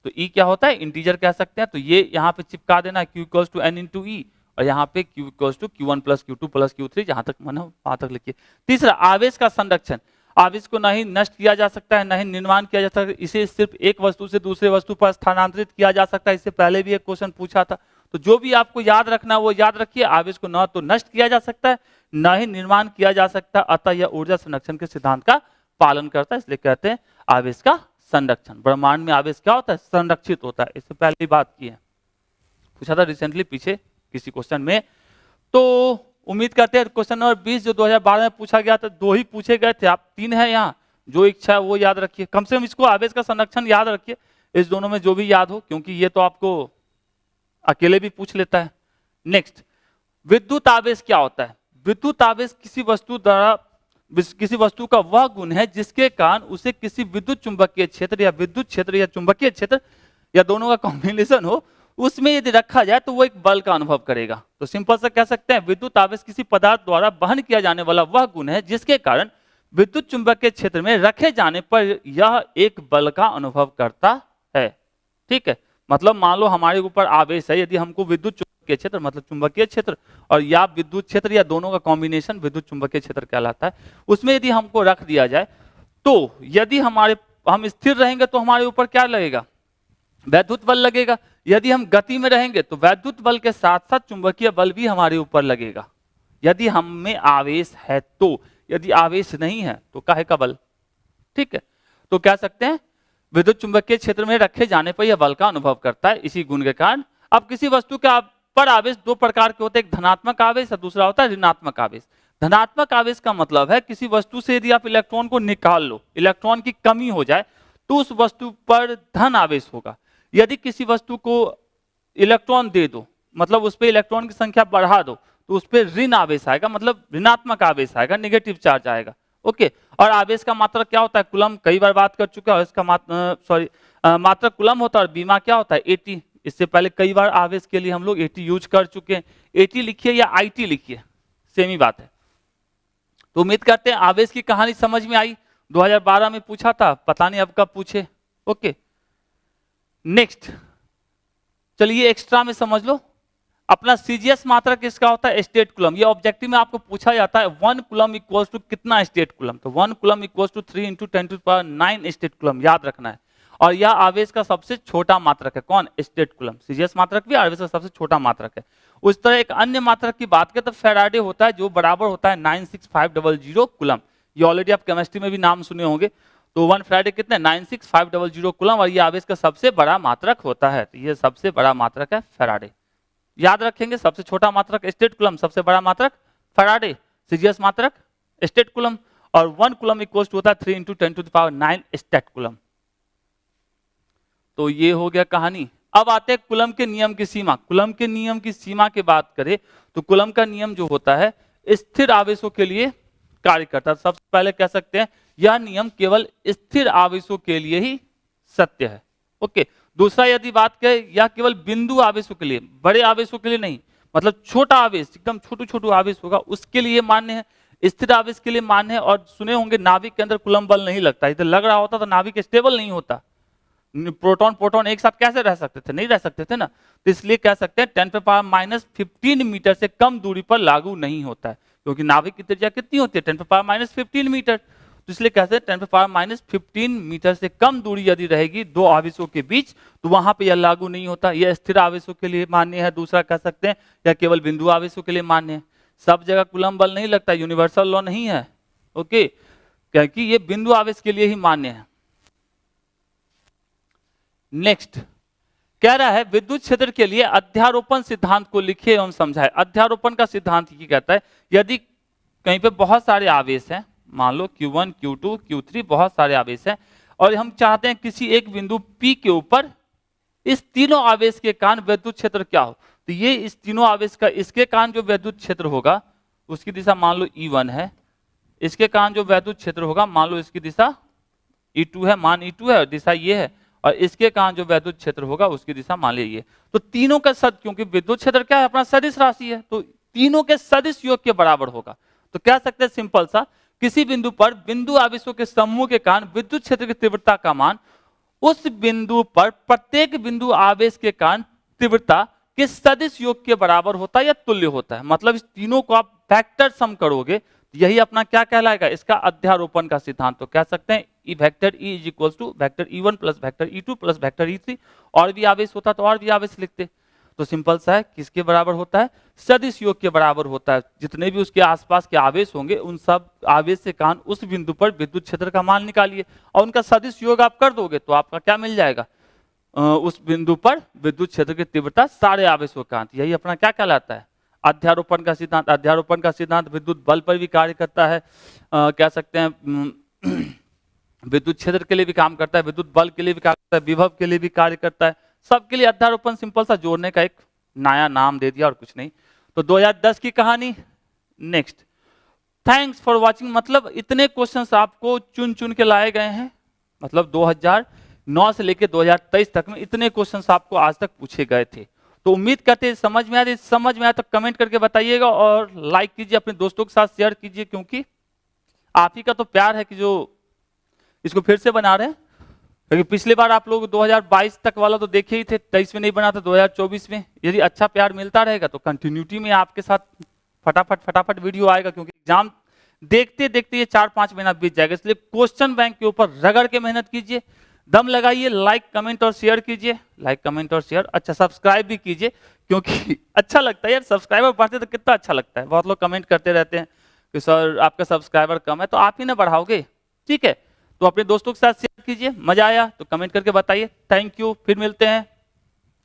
तो ई क्या होता है? इंटीजर कह सकते हैं। तो ये यहाँ पे चिपका देना Q equals to n into E, और यहाँ पे Q equals to Q1 plus Q2 plus Q3, जहां तक मन हो वहां तक लिखिए। तीसरा, आवेश का संरक्षण। आवेश को न ही नष्ट किया जा सकता है, न ही निर्माण किया जा सकता है, इसे सिर्फ एक वस्तु से दूसरे वस्तु पर स्थानांतरित किया जा सकता है। इससे पहले भी एक क्वेश्चन पूछा था। तो जो भी आपको याद रखना है वो याद रखिए। आवेश को न तो नष्ट किया जा सकता है, न ही निर्माण किया जा सकता, अतः यह ऊर्जा संरक्षण के सिद्धांत का पालन करता है, इसलिए कहते हैं आवेश का संरक्षण। ब्रह्मांड में आवेश क्या होता है? संरक्षित होता है। इससे पहले बात की है, पूछा था रिसेंटली पीछे किसी क्वेश्चन में। तो उम्मीद करते हैं क्वेश्चन नंबर 20 जो 2012 में पूछा गया था, 2 ही पूछे गए थे, आप 3 है यहाँ, जो इच्छा है वो याद रखिए। कम से कम इसको आवेश का संरक्षण याद रखिए, इस दोनों में जो भी याद हो, क्योंकि ये तो आपको अकेले भी पूछ लेता है। नेक्स्ट, विद्युत आवेश क्या होता है? विद्युत आवेश किसी वस्तु का वह गुण है जिसके कारण उसे किसी विद्युत चुंबकीय क्षेत्र या चुंबकीय क्षेत्र या दोनों का कॉम्बिनेशन हो, उसमें यदि रखा जाए तो वो एक बल का अनुभव करेगा। तो सिंपल सा कह सकते हैं विद्युत आवेश किसी पदार्थ द्वारा वहन किया जाने वाला वह गुण है जिसके कारण विद्युत चुंबकीय क्षेत्र में रखे जाने पर यह एक बल का अनुभव करता है। ठीक है, मतलब मान लो हमारे ऊपर आवेश है, यदि हमको विद्युत चुंबकीय क्षेत्र मतलब चुंबकीय क्षेत्र और या विद्युत क्षेत्र या दोनों का कॉम्बिनेशन विद्युत चुंबकीय क्षेत्र कहलाता है, उसमें यदि हमको रख दिया जाए तो यदि हम स्थिर रहेंगे तो हमारे ऊपर क्या लगेगा? वैद्युत बल लगेगा। यदि हम गति में रहेंगे तो वैद्युत बल के साथ साथ चुंबकीय बल भी हमारे ऊपर लगेगा, यदि हम में आवेश है तो। यदि आवेश नहीं है तो काहे का बल? ठीक है, तो कह सकते हैं विद्युत चुंबकीय क्षेत्र में रखे जाने पर यह बल का अनुभव करता है, इसी गुण के कारण। अब किसी वस्तु के पर आवेश 2 प्रकार के होते हैं, एक धनात्मक आवेश और दूसरा होता है ऋणात्मक आवेश। धनात्मक आवेश का मतलब है किसी वस्तु से यदि आप इलेक्ट्रॉन को निकाल लो, इलेक्ट्रॉन की कमी हो जाए तो उस वस्तु पर धन आवेश होगा। यदि किसी वस्तु को इलेक्ट्रॉन दे दो, मतलब उस पर इलेक्ट्रॉन की संख्या बढ़ा दो, तो उस पर ऋण आवेश आएगा, मतलब ऋणात्मक आवेश आएगा, नेगेटिव चार्ज आएगा। ओके, और आवेश का मात्रक क्या होता है? कूलम, कई बार बात कर चुका है इसका मात्रक कूलम होता है, और बीमा क्या होता है? एटी। इससे पहले कई बार आवेश के लिए हम लोग एटी यूज कर चुके हैं। एटी लिखिए या आईटी लिखिए, सेम ही बात है। तो उम्मीद करते हैं आवेश की कहानी समझ में आई। 2012 में पूछा था, पता नहीं अब कब पूछे। ओके, नेक्स्ट चलिए एक्स्ट्रा में समझ लो। अपना सीजीएस मात्रक किसका होता है? State coulomb. ये ऑब्जेक्टिव में आपको पूछा जाता है 1 कूलम इक्वल्स टू कितना स्टेट कूलम? तो 1 coulomb equals to 3 × 10⁹ statcoulomb, याद रखना है। और यह आवेश का सबसे छोटा मात्रक है। कौन? State coulomb. सीजीएस मात्रक भी आवेश का सबसे छोटा मात्रक है। उस तरह एक अन्य मात्रक की बात करें तो फैराडे होता है, जो बराबर होता है 96500 कूलम। ये ऑलरेडी आप केमिस्ट्री में भी नाम सुने होंगे। तो 1 फैराडे कितने? 96500 कूलम, और ये आवेश का सबसे बड़ा मात्रक होता है। तो ये सबसे बड़ा मात्रक है फैराडे। याद रखेंगे, सबसे छोटा मात्रक स्टेट कूलम, सबसे बड़ा मात्रक फैराडे, सीजीएस मात्रक स्टेट कूलम, और 1 कूलम इक्वल्स टू होता है 3 × 10⁹ स्टेट कूलम। तो ये हो गया कहानी। अब आते हैं कूलम के नियम की सीमा। कूलम के नियम की सीमा की बात करें तो कूलम का नियम जो होता है स्थिर आवेशों के लिए कार्य करता है। सबसे पहले कह सकते हैं यह नियम केवल स्थिर आवेशों के लिए ही सत्य है। ओके, दूसरा यदि बात करें यह केवल बिंदु आवेशों के लिए, बड़े आवेशों के लिए नहीं, मतलब छोटा आवेश एकदम छोटू आवेश होगा उसके लिए मान्य है, स्थिर आवेश के लिए मान्य है। और सुने होंगे नाभिक के अंदर कूलम बल नहीं लगता, इधर लग रहा होता तो नाभिक स्टेबल नहीं होता। प्रोटॉन प्रोटॉन एक साथ कैसे रह सकते थे? नहीं रह सकते थे ना। तो इसलिए कह सकते हैं 10⁻⁻15 मीटर से कम दूरी पर लागू नहीं होता है, क्योंकि नाभिक की त्रिज्या कितनी होती है? 10⁻⁻15 मीटर। तो इसलिए कहते हैं 10⁻⁻15 मीटर से कम दूरी यदि रहेगी दो आवेशों के बीच तो वहां पे यह लागू नहीं होता। यह स्थिर आवेशों के लिए मान्य है। दूसरा कह सकते हैं यह केवल बिंदु आवेशों के लिए मान्य है। सब जगह कूलम बल नहीं लगता, यूनिवर्सल लॉ नहीं है। ओके, क्योंकि ये बिंदु आवेश के लिए ही मान्य है। नेक्स्ट कह रहा है विद्युत क्षेत्र के लिए अध्यारोपण सिद्धांत को लिखिए एवं समझाए। अध्यारोपण का सिद्धांत ये कहता है यदि कहीं पे बहुत सारे आवेश हैं, मान लो Q1 Q2 Q3 बहुत सारे आवेश हैं, और हम चाहते हैं किसी एक बिंदु P के ऊपर इस तीनों आवेश के कारण विद्युत क्षेत्र क्या हो, तो ये इस तीनों आवेश का इसके कारण जो विद्युत क्षेत्र होगा उसकी दिशा मान लो E1 है, इसके कारण जो विद्युत क्षेत्र होगा मान लो इसकी दिशा E2 है, मान E2 है और दिशा ये है, और इसके कारण जो वैद्युत क्षेत्र होगा उसकी दिशा मान लीजिए। तो तीनों का सद, क्योंकि विद्युत क्षेत्र क्या है अपना सदिश राशि है, तो तीनों के सदिश योग के बराबर होगा। तो कह सकते हैं सिंपल सा, किसी बिंदु पर बिंदु आवेशों के समूह के कारण विद्युत क्षेत्र की तीव्रता का मान उस बिंदु पर प्रत्येक बिंदु आवेश के कारण तीव्रता के सदिश योग के बराबर होता है या तुल्य होता है। मतलब इस तीनों को आप फैक्टर सम करोगे, यही अपना क्या कहलाएगा, इसका अध्यारोपण का सिद्धांत। तो कह सकते हैं E vector E is equal to vector E one plus vector E two plus vector ई3। और भी आवेश होता तो और भी आवेश लिखते। तो सिंपल सा है, किसके बराबर होता है, सदिश योग के बराबर होता है। जितने भी उसके आसपास के आवेश होंगे उन सब आवेश के कारण उस बिंदु पर विद्युत क्षेत्र का मान निकालिए और उनका सदिश योग आप कर दोगे तो आपका क्या मिल जाएगा, उस बिंदु पर विद्युत क्षेत्र की तीव्रता सारे आवेशों का। यही अपना क्या कहलाता है, अध्यारोपण का सिद्धांत। अध्यारोपण का सिद्धांत विद्युत बल पर भी कार्य करता है, कह सकते हैं विद्युत क्षेत्र के लिए भी काम करता है, विद्युत बल के लिए भी कार्य करता है, विभव के लिए भी कार्य करता है, सबके लिए अध्यारोपण सिंपल सा जोड़ने का एक नया नाम दे दिया और कुछ नहीं। तो 2010 की कहानी नेक्स्ट। Thanks for watching. मतलब इतने क्वेश्चंस आपको चुन चुन के लाए गए हैं, मतलब 2009 से लेकर 2023 तक में इतने क्वेश्चंस आपको आज तक पूछे गए थे। तो उम्मीद करते हैं समझ में आया। समझ में आया तो कमेंट करके बताइएगा और लाइक कीजिए, अपने दोस्तों के साथ शेयर कीजिए, क्योंकि आप ही का तो प्यार है कि जो इसको फिर से बना रहे हैं। क्योंकि पिछली बार आप लोग 2022 तक वाला तो देखे ही थे, 23 में नहीं बना था, 2024 में। यदि अच्छा प्यार मिलता रहेगा तो कंटिन्यूटी में आपके साथ फटाफट वीडियो आएगा, क्योंकि एग्जाम देखते देखते ये 4-5 महीना बीत जाएगा। इसलिए क्वेश्चन बैंक के ऊपर रगड़ के मेहनत कीजिए, दम लगाइए, लाइक कमेंट और शेयर कीजिए। लाइक कमेंट और शेयर, अच्छा सब्सक्राइब भी कीजिए, क्योंकि अच्छा लगता है यार, सब्सक्राइबर बढ़ते तो कितना अच्छा लगता है। बहुत लोग कमेंट करते रहते हैं कि सर आपका सब्सक्राइबर कम है, तो आप ही ना बढ़ाओगे, ठीक है। तो अपने दोस्तों के साथ शेयर कीजिए। मजा आया तो कमेंट करके बताइए। थैंक यू, फिर मिलते हैं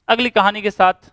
अगली कहानी के साथ।